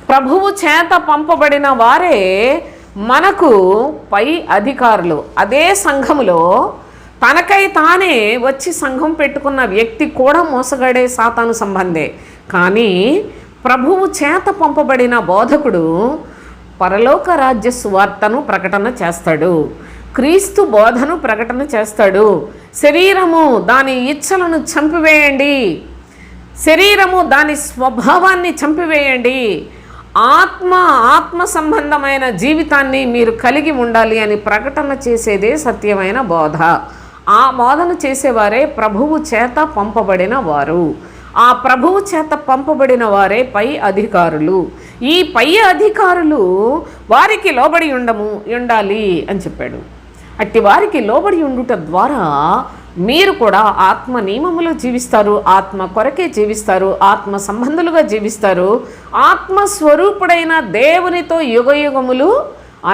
Speaker 1: ప్రభువు చేత పంపబడిన వారే మనకు పై అధికారులు. అదే సంఘములో తనకై తానే వచ్చి సంఘం పెట్టుకున్న వ్యక్తి కూడా మోసగాడే, సాతాను సంబంధే. కానీ ప్రభువు చేత పంపబడిన బోధకుడు పరలోక రాజ్య సువార్తను ప్రకటన చేస్తాడు, క్రీస్తు బోధను ప్రకటన చేస్తాడు. శరీరము దాని ఇచ్చలను చంపివేయండి, శరీరము దాని స్వభావాన్ని చంపివేయండి, ఆత్మ సంబంధమైన జీవితాన్ని మీరు కలిగి ఉండాలి అని ప్రకటన చేసేదే సత్యమైన బోధ. ఆ బోధన చేసేవారే ప్రభువు చేత పంపబడిన వారు. ఆ ప్రభువు చేత పంపబడిన వారే పై అధికారులు. ఈ పై అధికారులు వారికి లోబడి ఉండాలి అని చెప్పాడు. అట్టి వారికి లోబడి ఉండుట ద్వారా మీరు కూడా ఆత్మ నియమములో జీవిస్తారు, ఆత్మ కొరకే జీవిస్తారు, ఆత్మ సంబంధులుగా జీవిస్తారు, ఆత్మస్వరూపుడైన దేవునితో యుగయుగములు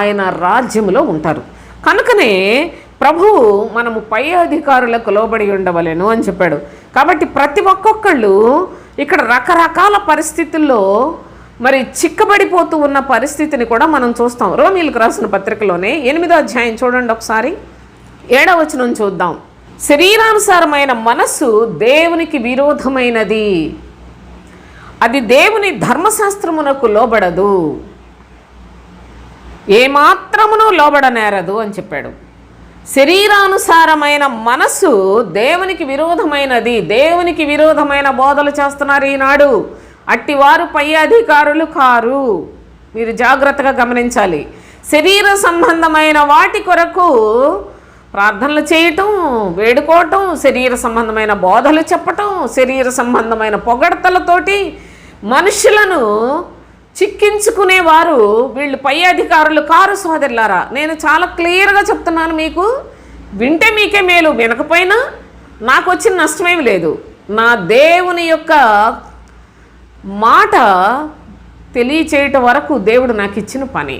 Speaker 1: ఆయన రాజ్యములో ఉంటారు. కనుకనే ప్రభువు మనము పై అధికారులకు లోబడి ఉండవలెను అని చెప్పాడు. కాబట్టి ప్రతి ఒక్కొక్కళ్ళు ఇక్కడ రకరకాల పరిస్థితుల్లో మరి చిక్కబడిపోతూ ఉన్న పరిస్థితిని కూడా మనం చూస్తాం. రోమీయులకు రాసిన పత్రికలోనే 8వ అధ్యాయం చూడండి ఒకసారి, 7వ వచనం చూద్దాం. శరీరానుసారమైన మనస్సు దేవునికి విరోధమైనది, అది దేవుని ధర్మశాస్త్రమునకు లోబడదు, ఏమాత్రమును లోబడనేరదు అని చెప్పాడు. శరీరానుసారమైన మనస్సు దేవునికి విరోధమైనది. దేవునికి విరోధమైన బోధలు చేస్తున్నారు ఈనాడు. అట్టివారు పై అధికారులు కారు. మీరు జాగ్రత్తగా గమనించాలి. శరీర సంబంధమైన వాటి కొరకు ప్రార్థనలు చేయటం, వేడుకోవటం, శరీర సంబంధమైన బోధలు చెప్పటం, శరీర సంబంధమైన పొగడతలతోటి మనుషులను చిక్కించుకునేవారు వీళ్ళు పై అధికారులు కారు సోదరులారా. నేను చాలా క్లియర్గా చెప్తున్నాను, మీకు వింటే మీకే మేలు, వినకపోయినా నాకు వచ్చిన నష్టమేమి లేదు. నా దేవుని యొక్క మాట తెలియచేయటం వరకు దేవుడు నాకు ఇచ్చిన పని.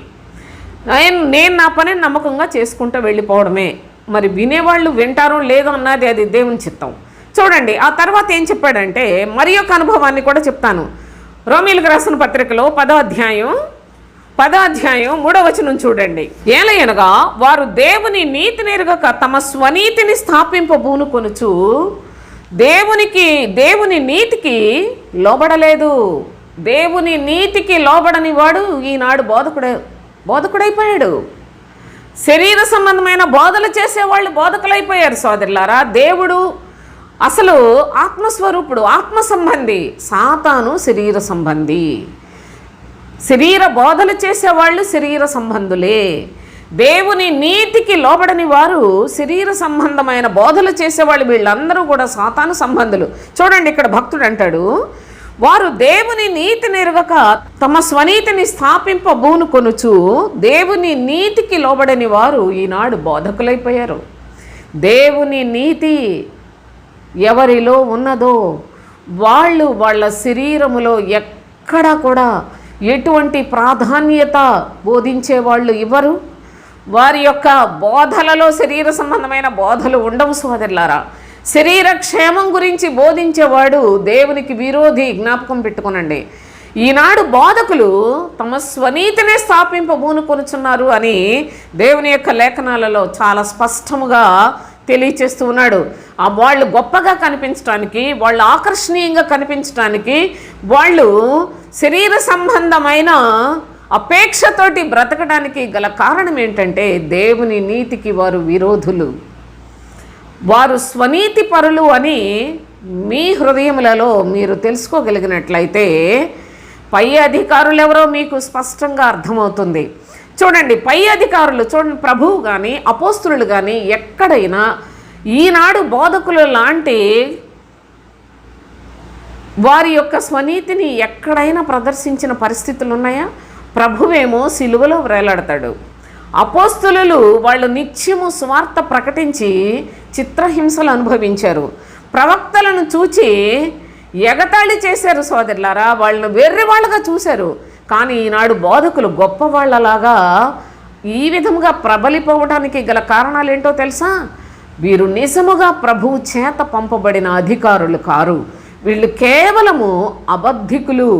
Speaker 1: నేను నా పని నమ్మకంగా చేసుకుంటూ వెళ్ళిపోవడమే. మరి వినేవాళ్ళు వింటారో లేదో అన్నది అది దేవుని చిత్తం. చూడండి, ఆ తర్వాత ఏం చెప్పాడంటే మరి యొక్క అనుభవాన్ని కూడా చెప్తాను. రోమీయులకు రాసిన పత్రికలో 10వ అధ్యాయం 3వ వచనం చూడండి. ఏలయనగా వారు దేవుని నీతిని ఎరుగక తమ స్వనీతిని స్థాపింపబూనుకొనుచు దేవుని నీతికి లోబడలేదు. దేవుని నీతికి లోబడని వాడు ఈనాడు బోధకుడైపోయాడు. శరీర సంబంధమైన బోధలు చేసేవాళ్ళు బోధకులైపోయారు సోదరులారా. దేవుడు అసలు ఆత్మస్వరూపుడు, ఆత్మ సంబంధి. సాతాను శరీర సంబంధి. శరీర బోధలు చేసేవాళ్ళు శరీర సంబంధులే. దేవుని నీతికి లోబడని వారు శరీర సంబంధమైన బోధలు చేసేవాళ్ళు, వీళ్ళందరూ కూడా సాతాను సంబంధులు. చూడండి, ఇక్కడ భక్తుడు అంటాడు, వారు దేవుని నీతిని ఎరుగక తమ స్వనీతిని స్థాపింపబూనుకొనుచు దేవుని నీతికి లోబడని వారు ఈనాడు బోధకులైపోయారు. దేవుని నీతి ఎవరిలో ఉన్నదో వాళ్ళు వాళ్ళ శరీరములో ఎక్కడా కూడా ఎటువంటి ప్రాధాన్యత బోధించేవాళ్ళు ఇవ్వరు. వారి యొక్క బోధలలో శరీర సంబంధమైన బోధలు ఉండవు సోదరులారా. శరీర క్షేమం గురించి బోధించేవాడు దేవునికి విరోధి. జ్ఞాపకం పెట్టుకోనండి. ఈనాడు బోధకులు తమ స్వనీతినే స్థాపింపబూనుకొనుచున్నారు అని దేవుని యొక్క లేఖనాలలో చాలా స్పష్టముగా తెలియచేస్తూ ఉన్నాడు. ఆ వాళ్ళు గొప్పగా కనిపించడానికి, వాళ్ళు ఆకర్షణీయంగా కనిపించడానికి, వాళ్ళు శరీర సంబంధమైన అపేక్షతోటి బ్రతకడానికి గల కారణం ఏంటంటే దేవుని నీతికి వారు విరోధులు, వారు స్వనీతి పరులు అని మీ హృదయములలో మీరు తెలుసుకోగలిగినట్లయితే పై అధికారులు ఎవరో మీకు స్పష్టంగా అర్థమవుతుంది. చూడండి, పై అధికారులు చూడండి, ప్రభువు కానీ అపోస్తులు కానీ ఎక్కడైనా ఈనాడు బోధకులు లాంటి వారి యొక్క స్వనీతిని ఎక్కడైనా ప్రదర్శించిన పరిస్థితులు ఉన్నాయా? ప్రభువేమో సిలువలో వేలాడతాడు. అపోస్తులు వాళ్ళు నిత్యము స్వార్థ ప్రకటించి చిత్రహింసలు అనుభవించారు. ప్రవక్తలను చూచి ఎగతాళి చేశారు సోదరులారా. వాళ్ళను వెర్రి వాళ్ళగా చూశారు. కానీ ఈనాడు బోధకులు గొప్పవాళ్ళలాగా ఈ విధముగా ప్రబలిపోవడానికి గల కారణాలు ఏంటో తెలుసా? వీరు నిజముగా ప్రభువు చేత పంపబడిన అధికారులు కారు. వీళ్ళు కేవలము అబద్ధికులు.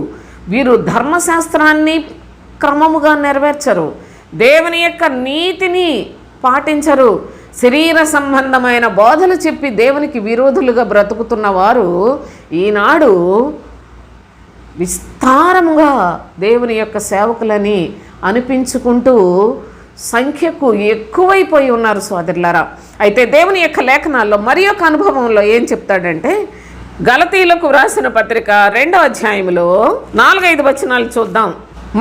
Speaker 1: వీరు ధర్మశాస్త్రాన్ని క్రమముగా నెరవేర్చరు, దేవుని యొక్క నీతిని పాటించరు. శరీర సంబంధమైన బోధలు చెప్పి దేవునికి విరోధులుగా బ్రతుకుతున్న వారు ఈనాడు విస్తారముగా దేవుని యొక్క సేవకులని అనిపించుకుంటూ సంఖ్యకు ఎక్కువైపోయి ఉన్నారు సోదరులారా. అయితే దేవుని యొక్క లేఖనాల్లో మరి యొక్క అనుభవంలో ఏం చెప్తాడంటే, గలతీయులకు వ్రాసిన పత్రిక 2వ అధ్యాయంలో 4-5 వచనాలు చూద్దాం.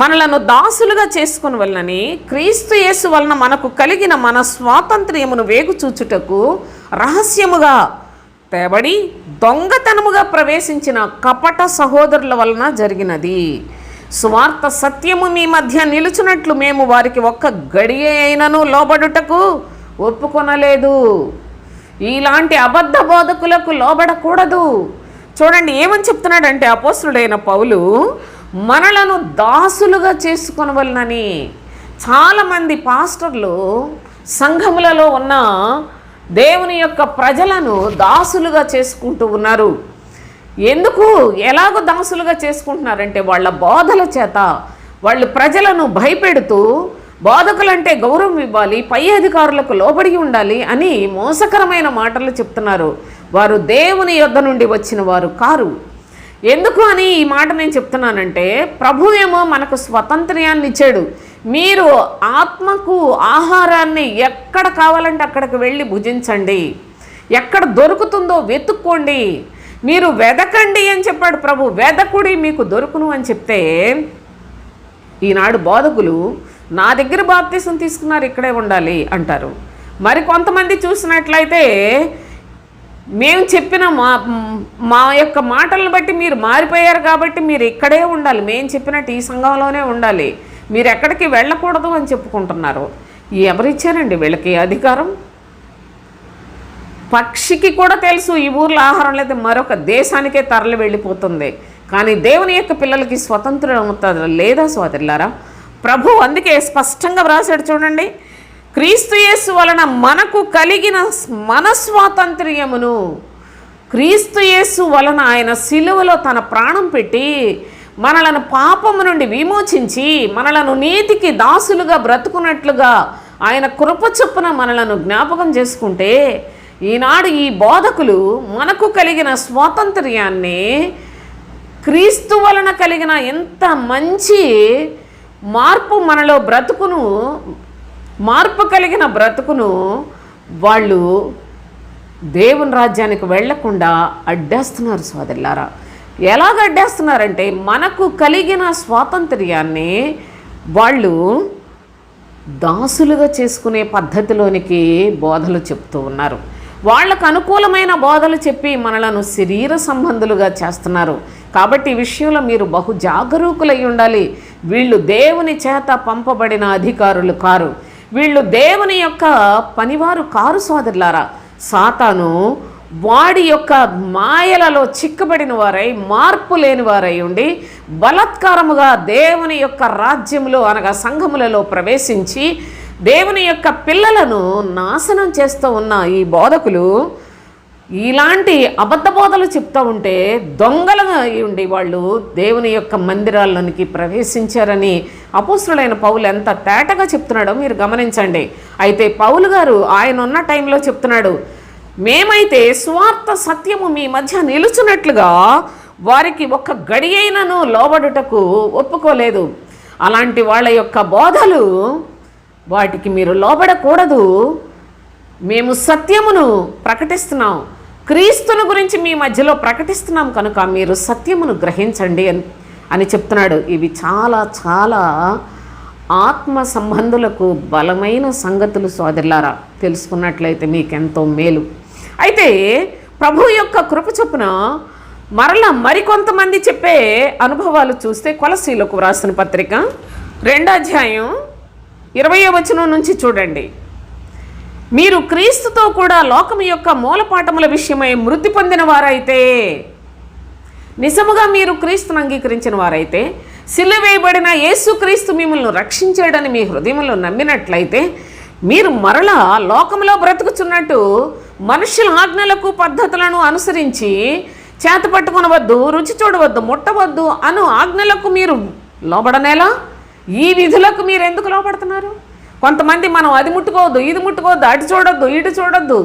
Speaker 1: మనలను దాసులుగా చేసుకుని వలనని క్రీస్తు యేసు వలన మనకు కలిగిన మన స్వాతంత్ర్యమును వేగుచూచుటకు రహస్యముగా తేబడి దొంగతనముగా ప్రవేశించిన కపట సహోదరుల వలన జరిగినది. సువార్త సత్యము మీ మధ్య నిలుచున్నట్లు మేము వారికి ఒక్క గడియ అయినను లోబడుటకు ఒప్పుకొనలేదు. ఇలాంటి అబద్ధ బోధకులకు లోబడకూడదు. చూడండి ఏమని చెప్తున్నాడంటే అపోస్తుడైన పౌలు, మనలను దాసులుగా చేసుకొనవలనని. చాలామంది పాస్టర్లు సంఘములలో ఉన్న దేవుని యొక్క ప్రజలను దాసులుగా చేసుకుంటూ ఉన్నారు. ఎందుకు, ఎలాగో దాసులుగా చేసుకుంటున్నారంటే వాళ్ళ బోధల చేత వాళ్ళు ప్రజలను భయపెడుతూ బోధకులంటే గౌరవం ఇవ్వాలి, పై అధికారులకు లోబడి ఉండాలి అని మోసకరమైన మాటలు చెప్తున్నారు. వారు దేవుని యొద్ద నుండి వచ్చిన వారు కారు. ఎందుకు అని ఈ మాట నేను చెప్తున్నానంటే, ప్రభువేమో మనకు స్వతంత్ర్యాన్ని ఇచ్చాడు. మీరు ఆత్మకు ఆహారాన్ని ఎక్కడ కావాలంటే అక్కడికి వెళ్ళి భుజించండి, ఎక్కడ దొరుకుతుందో వెతుక్కోండి, మీరు వెదకండి అని చెప్పాడు ప్రభు. వెదకుడి మీకు దొరుకును అని చెప్తే ఈనాడు బోధకులు నా దగ్గర బాప్తిసం తీసుకున్నారు ఇక్కడే ఉండాలి అంటారు. మరి కొంతమంది చూసినట్లయితే మేము చెప్పిన మా యొక్క మాటలను బట్టి మీరు మారిపోయారు కాబట్టి మీరు ఇక్కడే ఉండాలి, మేము చెప్పినట్టు ఈ సంఘంలోనే ఉండాలి, మీరు ఎక్కడికి వెళ్ళకూడదు అని చెప్పుకుంటున్నారు. ఎవరిచ్చారండి వీళ్ళకి అధికారం? పక్షికి కూడా తెలుసు ఈ ఊర్లో ఆహారం లేదా మరొక దేశానికే తరలి వెళ్ళిపోతుంది, కానీ దేవుని యొక్క పిల్లలకి స్వతంత్రం అవుతుంది లేదా సోదరులారా? ప్రభు అందుకే స్పష్టంగా వ్రాసాడు చూడండి, క్రీస్తు యేసు వలన మనకు కలిగిన మన స్వాతంత్ర్యమును, క్రీస్తు యేసు వలన ఆయన సిలువలో తన ప్రాణం పెట్టి మనలను పాపము నుండి విమోచించి మనలను నీతికి దాసులుగా బ్రతుకున్నట్లుగా ఆయన కృప చొప్పున మనలను జ్ఞాపకం చేసుకుంటే, ఈనాడు ఈ బోధకులు మనకు కలిగిన స్వాతంత్ర్యాన్ని, క్రీస్తు వలన కలిగిన ఎంత మంచి మార్పు మనలో బ్రతుకును, మార్పు కలిగిన బ్రతుకును వాళ్ళు దేవుని రాజ్యానికి వెళ్లకుండా అడ్డేస్తున్నారు సోదరులారా. ఎలాగ అడ్డేస్తున్నారంటే, మనకు కలిగిన స్వాతంత్ర్యాన్ని వాళ్ళు దాసులుగా చేసుకునే పద్ధతిలోనికి బోధలు చెప్తూ ఉన్నారు. వాళ్లకు అనుకూలమైన బోధలు చెప్పి మనలను శరీర సంబంధులుగా చేస్తున్నారు. కాబట్టి ఈ విషయంలో మీరు బహు జాగరూకులై ఉండాలి. వీళ్ళు దేవుని చేత పంపబడిన అధికారులు కారు, వీళ్ళు దేవుని యొక్క పనివారు కారు సోదరులారా. సాతాను వాడి యొక్క మాయలలో చిక్కబడిన వారై, మార్పు లేని వారై ఉండి బలత్కారముగా దేవుని యొక్క రాజ్యములో అనగా సంఘములలో ప్రవేశించి దేవుని యొక్క పిల్లలను నాశనం చేస్తూ ఉన్న ఈ బోధకులు ఇలాంటి అబద్ధ బోధలు చెప్తూ ఉంటే దొంగలుగా ఉండి వాళ్ళు దేవుని యొక్క మందిరాల్లోనికి ప్రవేశించారని అపోస్తులైన పౌలు ఎంత తేటగా చెప్తున్నాడో మీరు గమనించండి. అయితే పౌలు గారు ఆయన ఉన్న టైంలో చెప్తున్నాడు, మేమైతే స్వార్థ సత్యము మీ మధ్య నిలుచున్నట్లుగా వారికి ఒక్క గడి అయినను లోబడుటకు ఒప్పుకోలేదు. అలాంటి వాళ్ళ యొక్క బోధలు వాటికి మీరు లోబడకూడదు. మేము సత్యమును ప్రకటిస్తున్నాం, క్రీస్తుని గురించి మీ మధ్యలో ప్రకటిస్తున్నాం కనుక మీరు సత్యమును గ్రహించండి అని చెప్తున్నాడు. ఇవి చాలా చాలా ఆత్మ సంబంధులకు బలమైన సంగతులు సోదరులారా. తెలుసుకున్నట్లయితే మీకెంతో మేలు. అయితే ప్రభు యొక్క కృప చొప్పున మరలా మరికొంతమంది చెప్పే అనుభవాలు చూస్తే కొలసీలకు వ్రాసిన పత్రిక 2వ అధ్యాయం 20వ వచనం నుంచి చూడండి. మీరు క్రీస్తుతో కూడా లోకము యొక్క మూలపాఠముల విషయమై మృతి పొందిన వారైతే, నిజముగా మీరు క్రీస్తును అంగీకరించిన వారైతే, సిలువ వేయబడిన యేసుక్రీస్తు మిమ్మల్ని రక్షించాడని మీ హృదయంలో నమ్మినట్లయితే, మీరు మరలా లోకంలో బ్రతుకుచున్నట్టు మనుషుల ఆజ్ఞలకు పద్ధతులను అనుసరించి చేత పట్టుకొనవద్దు, రుచి చూడవద్దు, ముట్టవద్దు అను ఆజ్ఞలకు మీరు లోబడనేలా? ఈ విధులకు మీరు ఎందుకు లోబడుతున్నారు? కొంతమంది మనం అది ముట్టుకోవద్దు, ఇది ముట్టుకోవద్దు, అటు చూడొద్దు, ఇటు చూడొద్దు,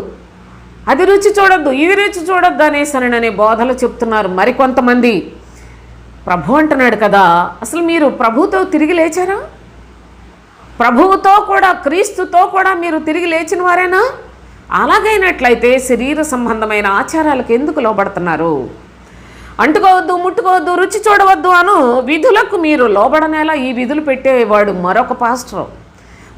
Speaker 1: అది రుచి చూడొద్దు, ఇది రుచి చూడొద్దు అనేసననే బోధలు చెప్తున్నారు మరికొంతమంది. ప్రభు అంటున్నాడు కదా, అసలు మీరు ప్రభువుతో తిరిగి లేచారా? ప్రభువుతో కూడా క్రీస్తుతో కూడా మీరు తిరిగి లేచిన వారేనా? అలాగైనట్లయితే శరీర సంబంధమైన ఆచారాలకు ఎందుకు లోబడుతున్నారు? అంటుకోవద్దు, ముట్టుకోవద్దు, రుచి చూడవద్దు అను విధులకు మీరు లోబడనేలా? ఈ విధులు పెట్టేవాడు మరొక పాస్టర్.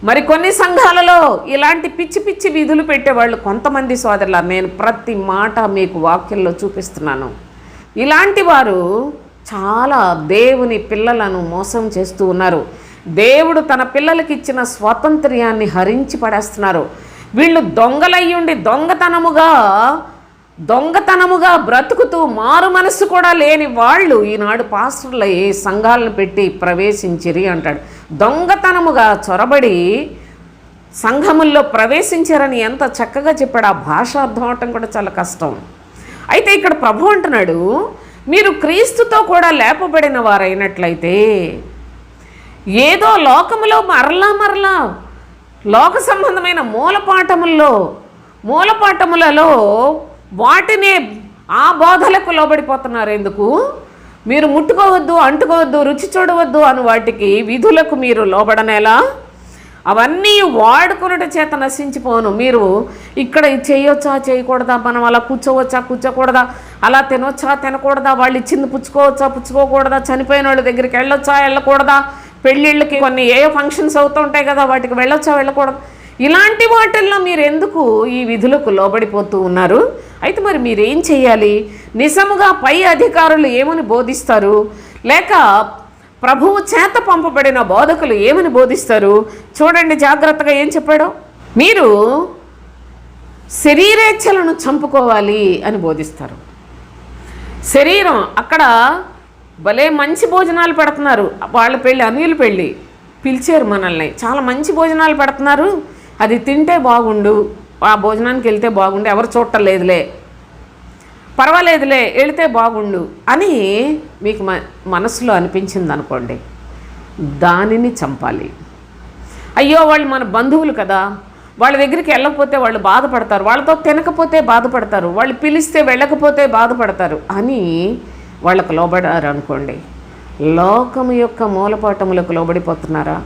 Speaker 1: మరి కొన్ని సంఘాలలో ఇలాంటి పిచ్చి పిచ్చి విధులు పెట్టేవాళ్ళు కొంతమంది సోదరులు. నేను ప్రతి మాట మీకు వాక్యంలో చూపిస్తున్నాను. ఇలాంటి వారు చాలా దేవుని పిల్లలను మోసం చేస్తూ ఉన్నారు. దేవుడు తన పిల్లలకి ఇచ్చిన స్వాతంత్ర్యాన్ని హరించి పడేస్తున్నారు. వీళ్ళు దొంగలయ్యుండి దొంగతనముగా బ్రతుకుతూ మారు మనసు కూడా లేని వాళ్ళు ఈనాడు పాస్టర్ల ఏ సంఘాలను పెట్టి ప్రవేశించిరి అంటాడు. దొంగతనముగా చొరబడి సంఘముల్లో ప్రవేశించారని ఎంత చక్కగా చెప్పాడు. ఆ భాష అర్థం అవటం కూడా చాలా కష్టం. అయితే ఇక్కడ ప్రభు అంటున్నాడు, మీరు క్రీస్తుతో కూడా లేపబడిన వారైనట్లయితే, ఏదో లోకములో మరలా లోక సంబంధమైన మూలపాఠములలో వాటినే ఆ బోధలకు లోబడిపోతున్నారు. ఎందుకు? మీరు ముట్టుకోవద్దు, అంటుకోవద్దు, రుచి చూడవద్దు అని వాటికి విధులకు మీరు లోబడనేలా? అవన్నీ వాడుకున్నట చేత నశించిపోను. మీరు ఇక్కడ చేయొచ్చా, చేయకూడదా, మనం అలా కూర్చోవచ్చా, కూర్చోకూడదా, అలా తినొచ్చా, తినకూడదా, వాళ్ళు ఇచ్చింది పుచ్చుకోవచ్చా, పుచ్చుకోకూడదా, చనిపోయిన వాళ్ళ దగ్గరికి వెళ్ళొచ్చా, వెళ్ళకూడదా, పెళ్ళిళ్ళకి కొన్ని ఏ ఫంక్షన్స్ అవుతూ ఉంటాయి కదా, వాటికి వెళ్ళొచ్చా, వెళ్ళకూడదు, ఇలాంటి వాటిల్లో మీరు ఎందుకు ఈ విధులకు లోబడిపోతూ ఉన్నారు? అయితే మరి మీరేం చేయాలి? నిజముగా పై అధికారులు ఏమని బోధిస్తారు, లేక ప్రభువు చేత పంపబడిన బోధకులు ఏమని బోధిస్తారు? చూడండి జాగ్రత్తగా ఏం చెప్పాడో. మీరు శరీరేచ్ఛలను చంపుకోవాలి అని బోధిస్తారు. శరీరం అక్కడ భలే మంచి భోజనాలు పెడుతున్నారు. వాళ్ళ పెళ్ళి, అనిల్ పెళ్ళి పిలిచారు మనల్ని, చాలా మంచి భోజనాలు పెడుతున్నారు, అది తింటే బాగుండు, ఆ భోజనానికి వెళ్తే బాగుండు, ఎవరు చూడలేదులే, పర్వాలేదులే వెళితే బాగుండు అని మీకు మనసులో అనిపించింది అనుకోండి, దానిని చంపాలి. అయ్యో వాళ్ళు మన బంధువులు కదా, వాళ్ళ దగ్గరికి వెళ్ళకపోతే వాళ్ళు బాధపడతారు, వాళ్ళతో తినకపోతే బాధపడతారు, వాళ్ళు పిలిస్తే వెళ్ళకపోతే బాధపడతారు అని వాళ్ళకు లోబడారు అనుకోండి, లోకము యొక్క మూలపాఠములకు లోబడిపోతున్నారా?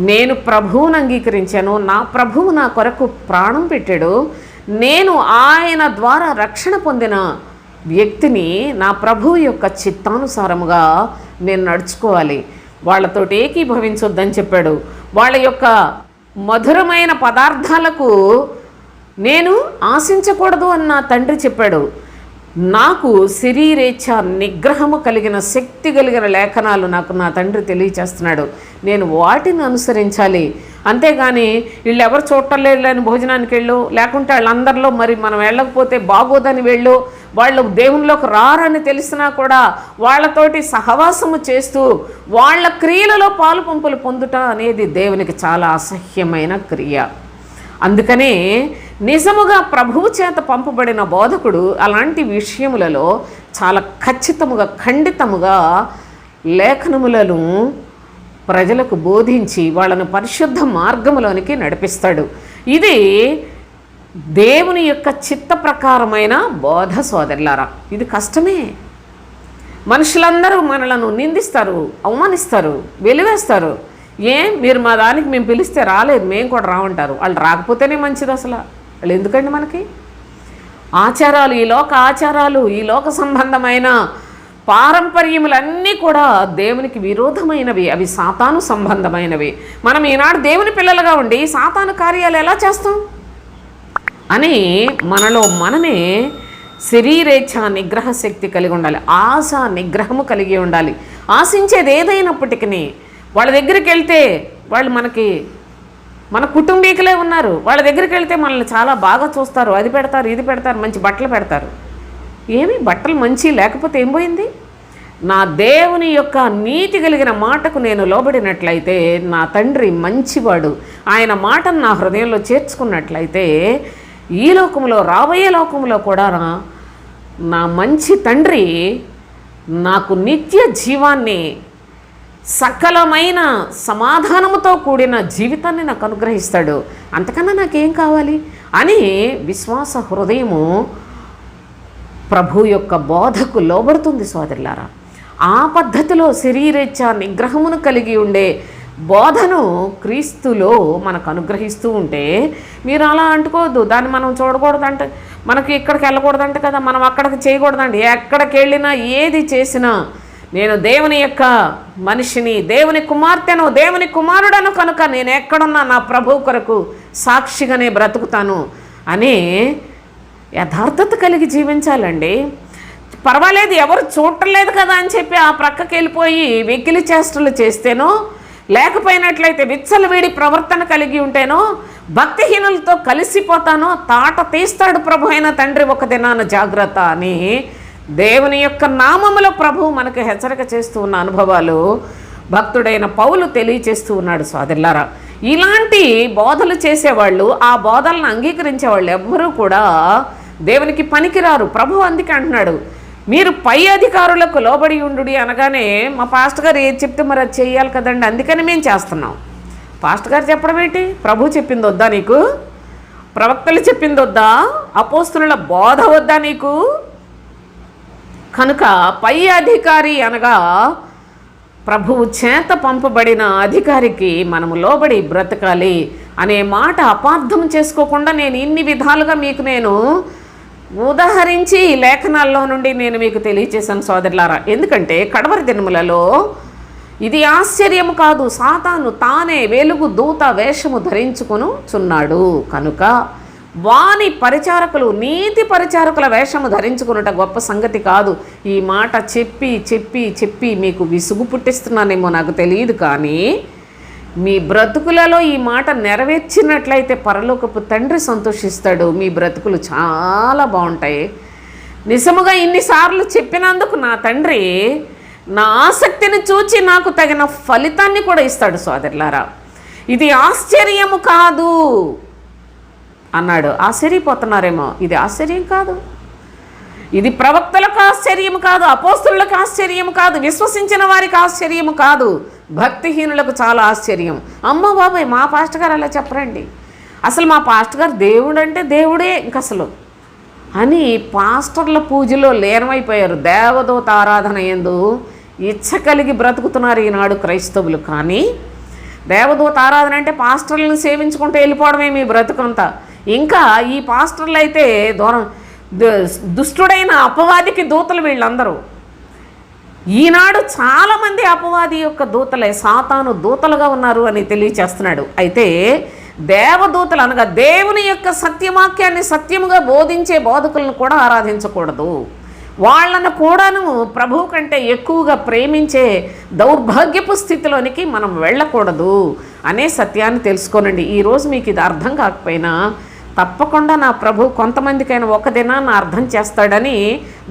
Speaker 1: నేను ప్రభువుని అంగీకరించాను, నా ప్రభువు నా కొరకు ప్రాణం పెట్టాడు, నేను ఆయన ద్వారా రక్షణ పొందిన వ్యక్తిని, నా ప్రభువు యొక్క చిత్తానుసారముగా నేను నడుచుకోవాలి, వాళ్ళతోటి ఏకీభవించొద్దని చెప్పాడు. వాళ్ళ యొక్క మధురమైన పదార్థాలకు నేను ఆశించకూడదు అని నా తండ్రి చెప్పాడు. నాకు శరీరేచ్ఛ నిగ్రహము కలిగిన శక్తి కలిగిన లేఖనాలు నాకు నా తండ్రి తెలియచేస్తున్నాడు, నేను వాటిని అనుసరించాలి. అంతేగాని వీళ్ళు ఎవరు చూడలేరు అని భోజనానికి వెళ్ళు, లేకుంటే వాళ్ళందరిలో మరి మనం వెళ్ళకపోతే బాగోదని వెళ్ళు, వాళ్ళు దేవునిలోకి రారని తెలిసినా కూడా వాళ్ళతోటి సహవాసము చేస్తూ వాళ్ళ క్రియలలో పాలు పంపులు పొందుట అనేది దేవునికి చాలా అసహ్యమైన క్రియ. అందుకనే నిజముగా ప్రభువు చేత పంపబడిన బోధకుడు అలాంటి విషయములలో చాలా ఖచ్చితముగా, ఖండితముగా లేఖనములను ప్రజలకు బోధించి వాళ్ళను పరిశుద్ధ మార్గములోనికి నడిపిస్తాడు. ఇది దేవుని యొక్క చిత్త ప్రకారమైన బోధ సోదరులారా. ఇది కష్టమే. మనుషులందరూ మనలను నిందిస్తారు, అవమానిస్తారు, వెలివేస్తారు. మీరు మా దానికి మేము పిలిస్తే రాలేదు, మేము కూడా రామంటారు. వాళ్ళు రాకపోతేనే మంచిది. అసలు వాళ్ళు ఎందుకండి మనకి? ఆచారాలు, ఈ లోక ఆచారాలు, ఈ లోక సంబంధమైన పారంపర్యములన్నీ కూడా దేవునికి విరోధమైనవి, అవి సాతాను సంబంధమైనవి. మనం ఈనాడు దేవుని పిల్లలుగా ఉండి సాతాను కార్యాలు ఎలా చేస్తాం అని మనలో మనమే శరీరేచ్ఛ నిగ్రహ శక్తి కలిగి ఉండాలి, ఆశ నిగ్రహము కలిగి ఉండాలి. ఆశించేది ఏదైనప్పటికీ వాళ్ళ దగ్గరికి వెళ్తే వాళ్ళు మన కుటుంబీకులే ఉన్నారు, వాళ్ళ దగ్గరికి వెళ్తే మనల్ని చాలా బాగా చూస్తారు, అది పెడతారు, ఇది పెడతారు, మంచి బట్టలు పెడతారు. ఏమి బట్టలు మంచి లేకపోతే ఏం పోయింది? నా దేవుని యొక్క నీతి కలిగిన మాటకు నేను లోబడినట్లయితే, నా తండ్రి మంచివాడు, ఆయన మాటను నా హృదయంలో చేర్చుకున్నట్లయితే ఈ లోకంలో, రాబోయే లోకంలో కూడా నా మంచి తండ్రి నాకు నిత్య జీవాన్ని, సకలమైన సమాధానముతో కూడిన జీవితాన్ని నాకు అనుగ్రహిస్తాడు. అంతకన్నా నాకేం కావాలి అని విశ్వాస హృదయము ప్రభు యొక్క బోధకు లోబడుతుంది సోదరులారా. ఆ పద్ధతిలో శరీరేచ్ఛ నిగ్రహమును కలిగి ఉండే బోధను క్రీస్తులో మనకు అనుగ్రహిస్తూ ఉంటే మీరు అలా అంటుకోవద్దు, దాన్ని మనం చూడకూడదంట, మనకి ఇక్కడికి వెళ్ళకూడదంట కదా, మనం అక్కడికి చేయకూడదండి. ఎక్కడికి వెళ్ళినా ఏది చేసినా నేను దేవుని యొక్క మనిషిని, దేవుని కుమార్తెను, దేవుని కుమారుడను కనుక నేను ఎక్కడున్నా నా ప్రభు కొరకు సాక్షిగానే బ్రతుకుతాను అనే యథార్థత కలిగి జీవించాలండి. పర్వాలేదు, ఎవరు చూడలేదు కదా అని చెప్పి ఆ ప్రక్కకి వెళ్ళిపోయి వెకిలి చేష్టలు చేస్తేనో, లేకపోయినట్లయితే విచ్చలవిడి ప్రవర్తన కలిగి ఉంటేనో, భక్తిహీనులతో కలిసిపోతానో తాట తీస్తాడు ప్రభు అయిన తండ్రి ఒక దినాన, జాగ్రత్త అని దేవుని యొక్క నామములో ప్రభువు మనకు హెచ్చరిక చేస్తూ ఉన్న అనుభవాలు భక్తుడైన పౌలు తెలియచేస్తూ ఉన్నాడు సోదరులారా. ఇలాంటి బోధలు చేసేవాళ్ళు, ఆ బోధలను అంగీకరించేవాళ్ళు ఎవ్వరూ కూడా దేవునికి పనికిరారు. ప్రభు అందుకే అంటున్నాడు, మీరు పై అధికారులకు లోబడి ఉండు అనగానే మా పాస్టర్ గారు ఏది చెప్తే మరి అది చేయాలి కదండి, అందుకని మేము చేస్తున్నాం. పాస్టర్ గారు చెప్పడం ఏంటి? ప్రభు చెప్పింది వద్దా నీకు? ప్రవక్తలు చెప్పింది వద్దా? అపోస్తుల బోధ వద్దా నీకు? కనుక పై అధికారి అనగా ప్రభువు చేత పంపబడిన అధికారికి మనము లోబడి బ్రతకాలి అనే మాట అపార్థం చేసుకోకుండా నేను ఇన్ని విధాలుగా మీకు నేను ఉదాహరించి లేఖనాల్లో నుండి నేను మీకు తెలియచేశాను సోదరులారా. ఎందుకంటే కడవరి దినములలో ఇది ఆశ్చర్యము కాదు, సాతాను తానే వెలుగు దూత వేషము ధరించుకొనుచున్నాడు కనుక వాని పరిచారకులు నీతి పరిచారకుల వేషము ధరించుకున్నట గొప్ప సంగతి కాదు. ఈ మాట చెప్పి చెప్పి చెప్పి మీకు విసుగు పుట్టిస్తున్నానేమో నాకు తెలియదు, కానీ మీ బ్రతుకులలో ఈ మాట నెరవేర్చినట్లయితే పరలోకపు తండ్రి సంతోషిస్తాడు. మీ బ్రతుకులు చాలా బాగుంటాయి. నిజముగా ఇన్నిసార్లు చెప్పినందుకు నా తండ్రి నా ఆసక్తిని చూచి నాకు తగిన ఫలితాన్ని కూడా ఇస్తాడు సోదరులారా. ఇది ఆశ్చర్యము కాదు అన్నాడు. ఆశ్చర్యపోతున్నారేమో, ఇది ఆశ్చర్యం కాదు. ఇది ప్రవక్తలకు ఆశ్చర్యం కాదు, అపోస్తులకు ఆశ్చర్యం కాదు, విశ్వసించిన వారికి ఆశ్చర్యం కాదు, భక్తిహీనులకు చాలా ఆశ్చర్యం. అమ్మ బాబాయ్, మా పాస్టర్ గారు అలా చెప్పరండి, అసలు మా పాస్టర్ గారు దేవుడు అంటే దేవుడే ఇంక అసలు అని పాస్టర్ల పూజలో లీనమైపోయారు. దేవదూత ఆరాధన యందు ఇచ్చ కలిగి బ్రతుకుతున్నారు ఈనాడు క్రైస్తవులు. కానీ దేవదూత ఆరాధన అంటే పాస్టర్లను సేవించుకుంటూ వెళ్ళిపోవడమే మీ బ్రతుకంతా. ఇంకా ఈ పాస్టర్లు అయితే దుష్టుడైన అపవాదికి దూతలు వీళ్ళందరూ. ఈనాడు చాలామంది అపవాది యొక్క దూతలే, సాతాను దూతలుగా ఉన్నారు అని తెలియచేస్తున్నాడు. అయితే దేవదూతలు అనగా దేవుని యొక్క సత్యవాక్యాన్ని సత్యముగా బోధించే బోధకులను కూడా ఆరాధించకూడదు. వాళ్ళను కూడాను ప్రభువు కంటే ఎక్కువగా ప్రేమించే దౌర్భాగ్యపు స్థితిలోనికి మనం వెళ్ళకూడదు అనే సత్యాన్ని తెలుసుకోనండి. ఈరోజు మీకు ఇది అర్థం కాకపోయినా తప్పకుండా నా ప్రభు కొంతమందికైనా ఒక దినాన్ని అర్థం చేస్తాడని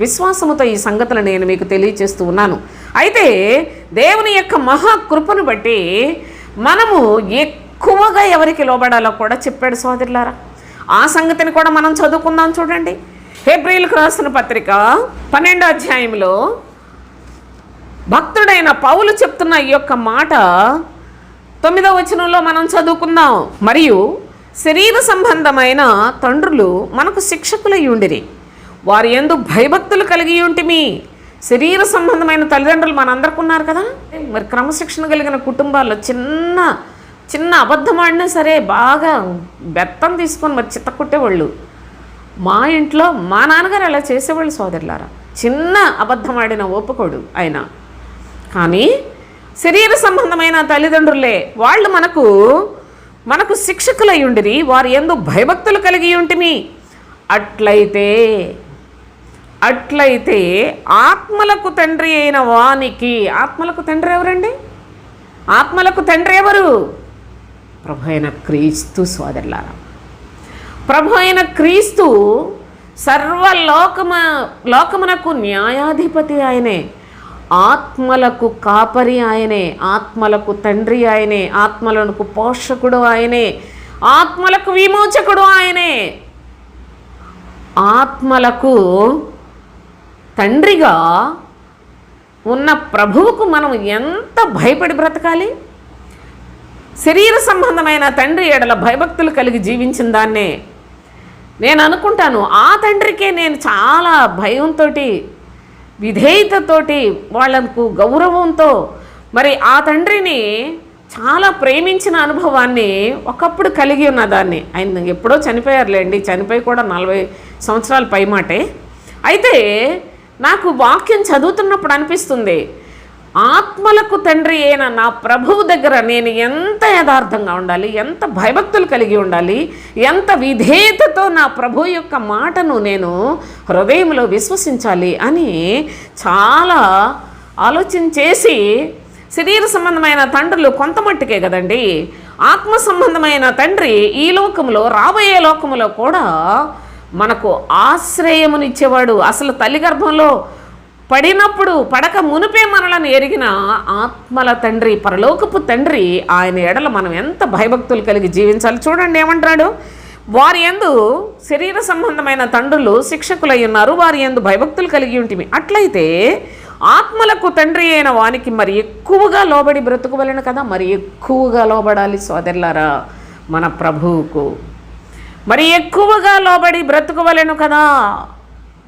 Speaker 1: విశ్వాసముతో ఈ సంగతులు నేను మీకు తెలియచేస్తూ ఉన్నాను. అయితే దేవుని యొక్క మహాకృపను బట్టి మనము ఎక్కువగా ఎవరికి లోబడాలో కూడా చెప్పాడు సోదరులారా. ఆ సంగతిని కూడా మనం చదువుకుందాం. చూడండి, హెబ్రీయులకు రాసిన పత్రిక 12వ అధ్యాయంలో భక్తుడైన పౌలు చెప్తున్న ఈ యొక్క మాట 9వ వచనంలో మనం చదువుకుందాం. మరియు శరీర సంబంధమైన తండ్రులు మనకు శిక్షకులై ఉండిరి, వారి యందు భయభక్తులు కలిగి ఉంటిమి. శరీర సంబంధమైన తల్లిదండ్రులు మనందరికి ఉన్నారు కదా. మరి క్రమశిక్షణ కలిగిన కుటుంబాల్లో చిన్న చిన్న అబద్ధం ఆడినా సరే బాగా బెత్తం తీసుకొని మరి చిత్తకుట్టేవాళ్ళు. మా ఇంట్లో మా నాన్నగారు అలా చేసేవాళ్ళు సోదరులారా. చిన్న అబద్ధం ఆడిన ఒప్పుకోడు ఆయన. కానీ శరీర సంబంధమైన తల్లిదండ్రులే వాళ్ళు మనకు శిక్షకులై ఉండిరి, వారి యందు భయభక్తులు కలిగి ఉంటిమి. అట్లయితే ఆత్మలకు తండ్రి అయిన వానికి, ఆత్మలకు తండ్రి ఎవరండి? ఆత్మలకు తండ్రి ఎవరు? ప్రభు అయిన క్రీస్తు సోదరులారా. ప్రభు అయిన క్రీస్తు లోకమునకు న్యాయాధిపతి ఆయనే, ఆత్మలకు కాపరి ఆయనే, ఆత్మలకు తండ్రి ఆయనే, ఆత్మలకు పోషకుడు ఆయనే, ఆత్మలకు విమోచకుడు ఆయనే. ఆత్మలకు తండ్రిగా ఉన్న ప్రభువుకు మనం ఎంత భయపడి బ్రతకాలి. శరీర సంబంధమైన తండ్రి ఎడల భయభక్తులు కలిగి జీవించిన దాన్నే నేను అనుకుంటాను. ఆ తండ్రికే నేను చాలా భయంతో, విధేయతతోటి, వాళ్లకు గౌరవంతో మరి ఆ తండ్రిని చాలా ప్రేమించిన అనుభవాన్ని ఒకప్పుడు కలిగి ఉన్నదాన్ని. ఆయన ఎప్పుడో చనిపోయారులేండి, చనిపోయి కూడా 40 సంవత్సరాల పైమాటే. అయితే నాకు వాక్యం చదువుతున్నప్పుడు అనిపిస్తుంది, ఆత్మలకు తండ్రి అయిన నా ప్రభువు దగ్గర నేను ఎంత యథార్థంగా ఉండాలి, ఎంత భయభక్తులు కలిగి ఉండాలి, ఎంత విధేయతతో నా ప్రభు యొక్క మాటను నేను హృదయంలో విశ్వసించాలి అని చాలా ఆలోచన చేసి, శరీర సంబంధమైన తండ్రులు కొంతమట్టుకే కదండి, ఆత్మ సంబంధమైన తండ్రి ఈ లోకంలో రాబోయే లోకంలో కూడా మనకు ఆశ్రయమునిచ్చేవాడు. అసలు తల్లి గర్భంలో పడినప్పుడు పడక మునిపే మనలను ఎరిగిన ఆత్మల తండ్రి, పరలోకపు తండ్రి, ఆయన ఎడల మనం ఎంత భయభక్తులు కలిగి జీవించాలి. చూడండి ఏమంటాడు, వారి యందు శరీర సంబంధమైన తండ్రులు శిక్షకులై ఉన్నారు, వారి యందు భయభక్తులు కలిగి ఉంటిమి. అట్లయితే ఆత్మలకు తండ్రి అయిన వానికి మరి ఎక్కువగా లోబడి బ్రతుకువలను కదా. మరి ఎక్కువగా లోబడాలి సోదరులారా మన ప్రభువుకు, మరి ఎక్కువగా లోబడి బ్రతుకువలను కదా.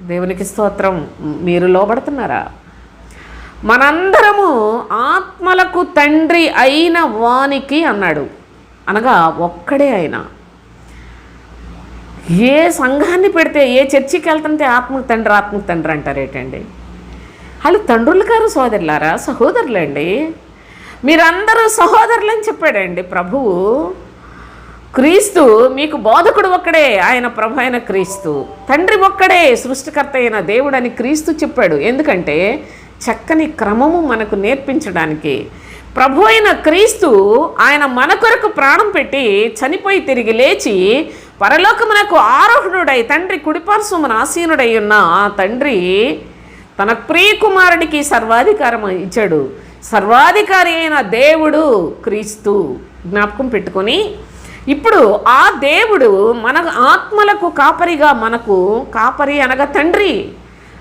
Speaker 1: దేవునికి స్తోత్రం. మీరు లోబడుతున్నారా? మనందరము ఆత్మలకు తండ్రి అయిన వానికి అన్నాడు, అనగా ఒక్కడే ఆయన. ఏ సంఘాన్ని పెడితే, ఏ చర్చికి వెళ్తుంటే ఆత్మకు తండ్రి అంటారేటండి? వాళ్ళు తండ్రులు గారు సోదరులారా, సహోదరులండి. మీరందరూ సహోదరులని చెప్పాడండి ప్రభువు. క్రీస్తు మీకు బోధకుడు ఒక్కడే, ఆయన ప్రభు అయిన క్రీస్తు. తండ్రి ఒక్కడే, సృష్టికర్త అయిన దేవుడని క్రీస్తు చెప్పాడు. ఎందుకంటే చక్కని క్రమము మనకు నేర్పించడానికి. ప్రభు అయిన క్రీస్తు ఆయన మన కొరకు ప్రాణం పెట్టి చనిపోయి తిరిగి లేచి పరలోకమునకు ఆరోహణుడై తండ్రి కుడిపార్శ్వమున ఆసీనుడై ఉన్న ఆ తండ్రి తన ప్రియ కుమారుడికి సర్వాధికారం ఇచ్చాడు. సర్వాధికారి అయిన దేవుడు క్రీస్తు. జ్ఞాపకం పెట్టుకొని ఇప్పుడు ఆ దేవుడు మన ఆత్మలకు కాపరిగా, మనకు కాపరి అనగా తండ్రి,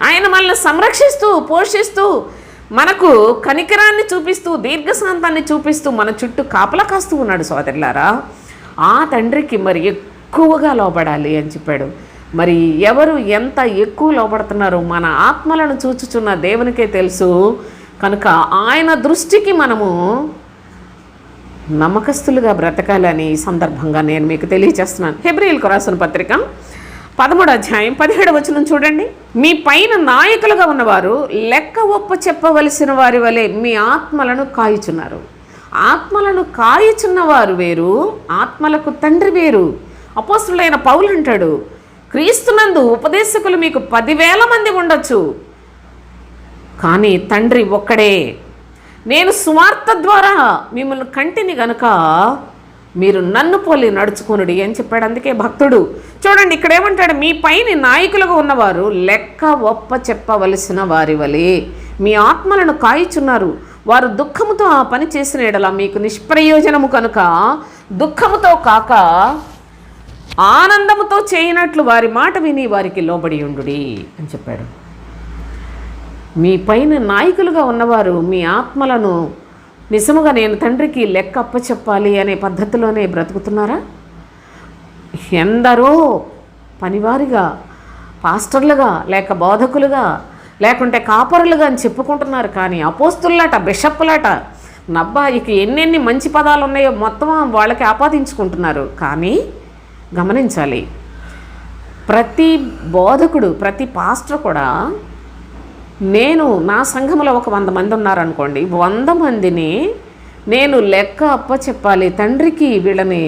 Speaker 1: ఆయన మనల్ని సంరక్షిస్తూ పోషిస్తూ మనకు కనికరాన్ని చూపిస్తూ దీర్ఘశాంతాన్ని చూపిస్తూ మన చుట్టూ కాపలా కాస్తూ ఉన్నాడు సోదరులారా. ఆ తండ్రికి మరి ఎక్కువగా లోబడాలి అని చెప్పాడు. మరి ఎవరు ఎంత ఎక్కువ లోబడుతున్నారో మన ఆత్మలను చూచుచున్న దేవునికే తెలుసు. కనుక ఆయన దృష్టికి మనము నమ్మకస్తులుగా బ్రతకాలని ఈ సందర్భంగా నేను మీకు తెలియజేస్తున్నాను. హెబ్రీయులకు రాసిన పత్రిక 13వ అధ్యాయం 17వ వచనం చూడండి. మీ పైన నాయకులుగా ఉన్నవారు లెక్క ఒప్ప చెప్పవలసిన వారి వలె మీ ఆత్మలను కాయుచున్నారు. ఆత్మలను కాయుచున్నవారు వేరు, ఆత్మలకు తండ్రి వేరు. అపోస్తులైన పౌలు అంటాడు, క్రీస్తునందు ఉపదేశకులు మీకు 10,000 మంది ఉండొచ్చు, కానీ తండ్రి ఒక్కడే. నేను సువార్త ద్వారా మిమ్మల్ని కంటిని గనుక మీరు నన్ను పోలి నడుచుకొనుడి అని చెప్పాడు. అందుకే భక్తుడు చూడండి ఇక్కడ ఏమంటాడు, మీ పైన నాయకులుగా ఉన్నవారు లెక్క ఒప్ప చెప్పవలసిన వారి వలె మీ ఆత్మలను కాయిచున్నారు. వారు దుఃఖముతో ఆ పని చేసిన ఎడల మీకు నిష్ప్రయోజనము కనుక దుఃఖముతో కాక ఆనందముతో చేయనట్లు వారి మాట విని వారికి లోబడి ఉండుడి అని చెప్పాడు. మీ పైన నాయకులుగా ఉన్నవారు మీ ఆత్మలను నిజముగా నేను తండ్రికి లెక్క అప్పచెప్పాలి అనే పద్ధతిలోనే బ్రతుకుతున్నారా? ఎందరో పనివారిగా, పాస్టర్లుగా, లేక బోధకులుగా, లేకుంటే కాపరులుగా అని చెప్పుకుంటున్నారు. కానీ అపోస్తులట, బిషప్పులట, నబ్బా ఇక ఎన్నెన్ని మంచి పదాలు ఉన్నాయో మొత్తం వాళ్ళకి ఆపాదించుకుంటున్నారు. కానీ గమనించాలి, ప్రతి బోధకుడు, ప్రతి పాస్టర్ కూడా, నేను నా సంఘంలో ఒక 100 మంది ఉన్నారనుకోండి, 100 మందిని నేను లెక్క అప్పచెప్పాలి తండ్రికి. వీళ్ళని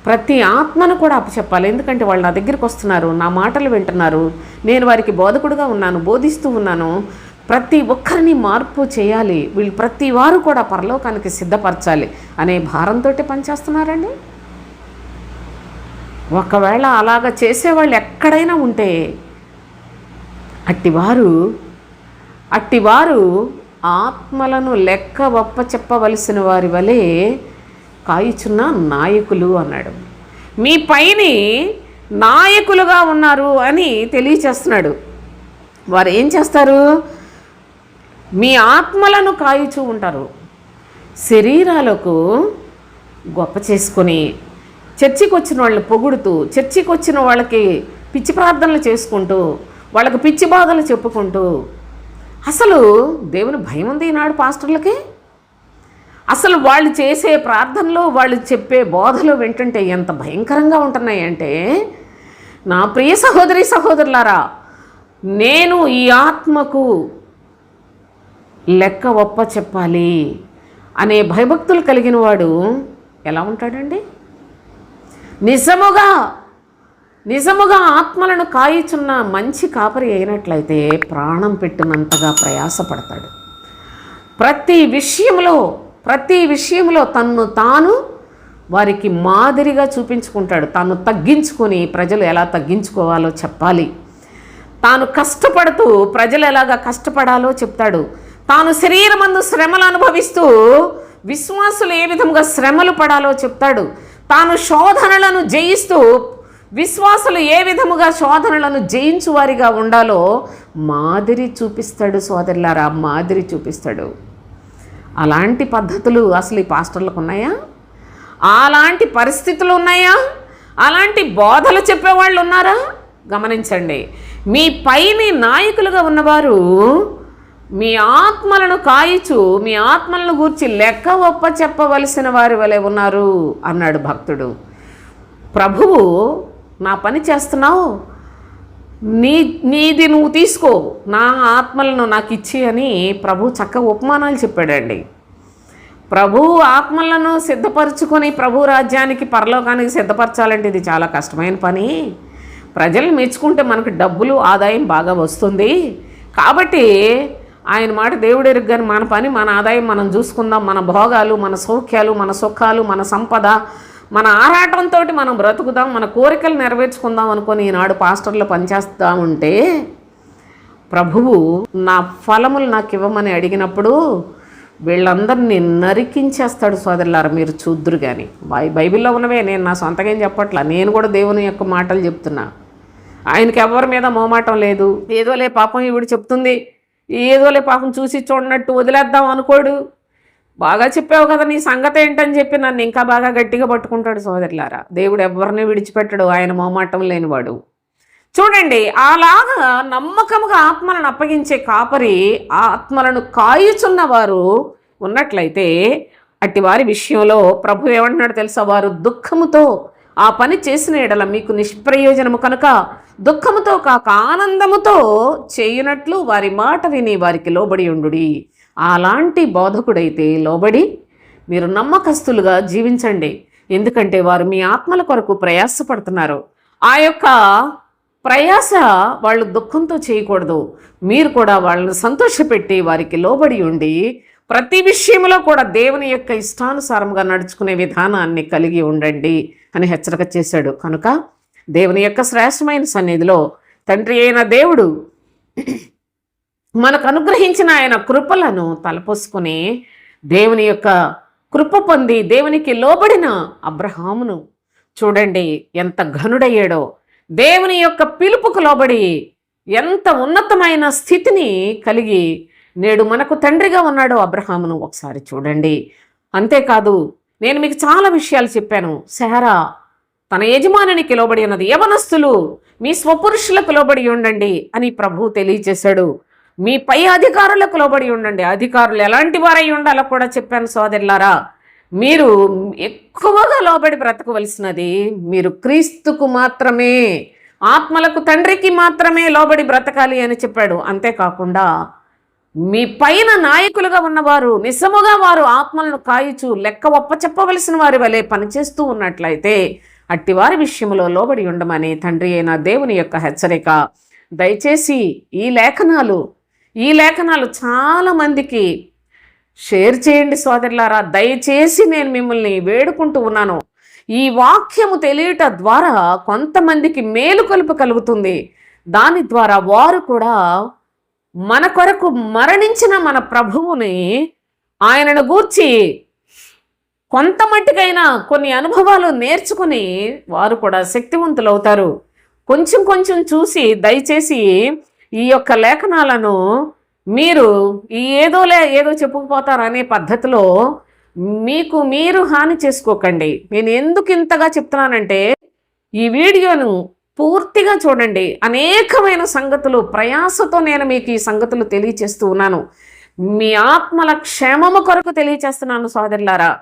Speaker 1: ప్రతి ఆత్మను కూడా అప్పచెప్పాలి. ఎందుకంటే వాళ్ళు నా దగ్గరికి వస్తున్నారు, నా మాటలు వింటున్నారు, నేను వారికి బోధకుడుగా ఉన్నాను, బోధిస్తూ ఉన్నాను. ప్రతి ఒక్కరిని మార్పు చేయాలి, వీళ్ళు ప్రతి వారు కూడా పరలోకానికి సిద్ధపరచాలి అనే భారంతో పనిచేస్తున్నారండి. ఒకవేళ అలాగ చేసేవాళ్ళు ఎక్కడైనా ఉంటే అట్టివారు ఆత్మలను లెక్క ఒప్ప చెప్పవలసిన వారి వలె కాయుచున్న నాయకులు అన్నాడు. మీ పైని నాయకులుగా ఉన్నారు అని తెలియచేస్తున్నాడు. వారు ఏం చేస్తారు? మీ ఆత్మలను కాయుచూ ఉంటారు. శరీరాలకు గొప్ప చేసుకొని చర్చికి వచ్చిన వాళ్ళని పొగుడుతూ, చర్చికి వచ్చిన వాళ్ళకి పిచ్చి ప్రార్థనలు చేసుకుంటూ, వాళ్ళకి పిచ్చి బాధలు చెప్పుకుంటూ, అసలు దేవుని భయం ఉంది ఈనాడు పాస్టర్లకి. అసలు వాళ్ళు చేసే ప్రార్థనలో, వాళ్ళు చెప్పే బోధలు వింటుంటే ఎంత భయంకరంగా ఉంటున్నాయి అంటే, నా ప్రియ సహోదరి సహోదరులారా, నేను ఈ ఆత్మకు లెక్క ఒప్ప చెప్పాలి అనే భయభక్తులు కలిగిన వాడు ఎలా ఉంటాడండి? నిజముగా ఆత్మలను కాయుచున్న మంచి కాపరి అయినట్లయితే ప్రాణం పెట్టినంతగా ప్రయాసపడతాడు. ప్రతి విషయంలో తన్ను తాను వారికి మాదిరిగా చూపించుకుంటాడు. తాను తగ్గించుకొని ప్రజలు ఎలా తగ్గించుకోవాలో చెప్పాలి. తాను కష్టపడుతూ ప్రజలు ఎలాగా కష్టపడాలో చెప్తాడు. తాను శరీరమందు శ్రమలు అనుభవిస్తూ విశ్వాసులు ఏ విధంగా శ్రమలు పడాలో చెప్తాడు. తాను శోధనలను జయిస్తూ విశ్వాసులు ఏ విధముగా శోధనలను జయించు వారిగా ఉండాలో మాదిరి చూపిస్తాడు. సోదరులారా, మాదిరి చూపిస్తాడు. అలాంటి పద్ధతులు అసలు ఈ పాస్టర్లకు ఉన్నాయా? అలాంటి పరిస్థితులు ఉన్నాయా? అలాంటి బోధలు చెప్పేవాళ్ళు ఉన్నారా? గమనించండి, మీ పైని నాయకులుగా ఉన్నవారు మీ ఆత్మలను కాయిచు, మీ ఆత్మలను గూర్చి లెక్క ఒప్ప చెప్పవలసిన వారి వలె ఉన్నారు అన్నాడు భక్తుడు. ప్రభువు, నా పని చేస్తున్నావు, నీది నువ్వు తీసుకో, నా ఆత్మలను నాకు ఇచ్చి అని ప్రభు చక్కగా ఉపమానాలు చెప్పాడండి. ప్రభువు ఆత్మలను సిద్ధపరచుకొని ప్రభు రాజ్యానికి పరలోకానికి సిద్ధపరచాలంటే ఇది చాలా కష్టమైన పని. ప్రజలు మెచ్చుకుంటే మనకు డబ్బులు ఆదాయం బాగా వస్తుంది. కాబట్టి ఆయన మాట దేవుడు ఎరుగ్గాని మన పని మన ఆదాయం మనం చూసుకుందాం. మన భోగాలు, మన సౌఖ్యాలు, మన సుఖాలు, మన సంపద, మన ఆరాటంతో మనం బ్రతుకుదాం, మన కోరికలు నెరవేర్చుకుందాం అనుకొని ఈనాడు పాస్టర్లు పనిచేస్తూ ఉంటే ప్రభువు నా ఫలములు నాకు ఇవ్వమని అడిగినప్పుడు వీళ్ళందరినీ నరికించేస్తాడు సోదరులారా. మీరు చూద్దురు కానీ బైబిల్లో ఉన్నవే, నేను నా సొంతంగా ఏం చెప్పట్లా, నేను కూడా దేవుని యొక్క మాటలు చెప్తున్నా. ఆయనకి ఎవరి మీద మోమాటం లేదు. ఏదోలే పాపం ఈవిడ చెప్తుంది, ఏదోలే పాపం చూసి చూడనట్టు వదిలేద్దాం అనుకోడు. బాగా చెప్పావు కదా నీ సంగతి ఏంటని చెప్పి నన్ను ఇంకా బాగా గట్టిగా పట్టుకుంటాడు సోదరులారా. దేవుడు ఎవరిని విడిచిపెట్టడు, ఆయన మోమాటం లేనివాడు. చూడండి, అలాగా నమ్మకముగా ఆత్మలను అప్పగించే కాపరి, ఆత్మలను కాయుచున్నవారు ఉన్నట్లయితే అట్టి వారి విషయంలో ప్రభు ఏమంటున్నాడు తెలుసా? వారు దుఃఖముతో ఆ పని చేసిన ఎడల మీకు నిష్ప్రయోజనము కనుక దుఃఖముతో కాక ఆనందముతో చేయునట్లు వారి మాట విని వారికి లోబడి ఉండుడి. అలాంటి బోధకుడైతే లోబడి మీరు నమ్మకస్తులుగా జీవించండి. ఎందుకంటే వారు మీ ఆత్మల కొరకు ప్రయాసపడుతున్నారు. ఆ యొక్క ప్రయాస వాళ్ళు దుఃఖంతో చేయకూడదు. మీరు కూడా వాళ్ళని సంతోషపెట్టి వారికి లోబడి ఉండి ప్రతి విషయంలో కూడా దేవుని యొక్క ఇష్టానుసారంగా నడుచుకునే విధానాన్ని కలిగి ఉండండి అని హెచ్చరిక చేశాడు. కనుక దేవుని యొక్క శ్రేష్టమైన సన్నిధిలో తండ్రి అయిన దేవుడు మనకు అనుగ్రహించిన ఆయన కృపలను తలపోసుకొని దేవుని యొక్క కృప పొంది దేవునికి లోబడిన అబ్రహామును చూడండి ఎంత ఘనుడయ్యాడో. దేవుని యొక్క పిలుపుకు లోబడి ఎంత ఉన్నతమైన స్థితిని కలిగి నేడు మనకు తండ్రిగా ఉన్నాడో అబ్రహామును ఒకసారి చూడండి. అంతేకాదు నేను మీకు చాలా విషయాలు చెప్పాను. శారా తన యజమానికి లోబడి ఉన్నది. యవనస్తులు మీ స్వపురుషులకు లోబడి ఉండండి అని ప్రభువు తెలియజేశాడు. మీ పై అధికారులకు లోబడి ఉండండి. అధికారులు ఎలాంటి వారై ఉండాలో కూడా చెప్పాను సోదరులారా. మీరు ఎక్కువగా లోబడి బ్రతకవలసినది మీరు క్రీస్తుకు మాత్రమే, ఆత్మలకు తండ్రికి మాత్రమే లోబడి బ్రతకాలి అని చెప్పాడు. అంతేకాకుండా మీ పైన నాయకులుగా ఉన్నవారు నిజముగా వారు ఆత్మలను కాయుచు లెక్క ఒప్పచెప్పవలసిన వారి వలె పనిచేస్తూ ఉన్నట్లయితే అట్టి వారి విషయంలో లోబడి ఉండమని తండ్రి అయిన దేవుని యొక్క హెచ్చరిక. దయచేసి ఈ లేఖనాలు చాలామందికి షేర్ చేయండి సోదరులారా. దయచేసి నేను మిమ్మల్ని వేడుకుంటూ ఉన్నాను. ఈ వాక్యము తెలియట ద్వారా కొంతమందికి మేలుకొలుపు కలుగుతుంది. దాని ద్వారా వారు కూడా మన కొరకు మరణించిన మన ప్రభువుని, ఆయనను గూర్చి కొంత మట్టుకైనా కొన్ని అనుభవాలు నేర్చుకుని వారు కూడా శక్తివంతులు అవుతారు. కొంచెం కొంచెం చూసి దయచేసి ఈ యొక్క లేఖనాలను మీరు ఏదో చెప్పుకుపోతారు అనే పద్ధతిలో మీకు మీరు హాని చేసుకోకండి. నేను ఎందుకు ఇంతగా చెప్తున్నానంటే ఈ వీడియోను పూర్తిగా చూడండి. అనేకమైన సంగతులు ప్రయాసతో నేను మీకు ఈ సంగతులు తెలియచేస్తూ ఉన్నాను. మీ ఆత్మల క్షేమము కొరకు తెలియచేస్తున్నాను సోదరులారా.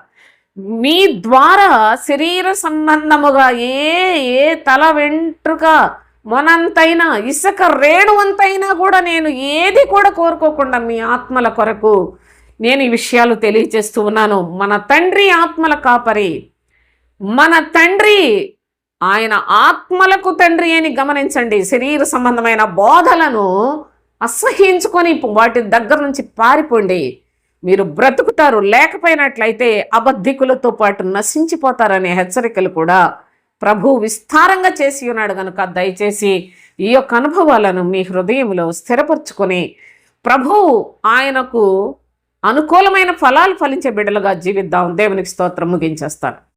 Speaker 1: మీ ద్వారా శరీర సంబంధముగా ఏ తల వెంట్రుక మొనంతైనా ఇసుక రేణువంతైనా కూడా నేను ఏది కూడా కోరుకోకుండా మీ ఆత్మల కొరకు నేను ఈ విషయాలు తెలియచేస్తూ ఉన్నాను. మన తండ్రి ఆత్మల కాపరి, మన తండ్రి ఆయన ఆత్మలకు తండ్రి అని గమనించండి. శరీర సంబంధమైన బోధలను అసహ్యించుకొని వాటి దగ్గర నుంచి పారిపోండి. మీరు బ్రతుకుతారు. లేకపోయినట్లయితే అబద్ధికులతో పాటు నశించిపోతారనే హెచ్చరికలు కూడా ప్రభు విస్తారంగా చేసి ఉన్నాడు. కనుక దయచేసి ఈ యొక్క అనుభవాలను మీ హృదయంలో స్థిరపరచుకొని ప్రభు ఆయనకు అనుకూలమైన ఫలాలు ఫలించే బిడ్డలుగా జీవిద్దాం. దేవునికి స్తోత్రం. ముగించేస్తాను.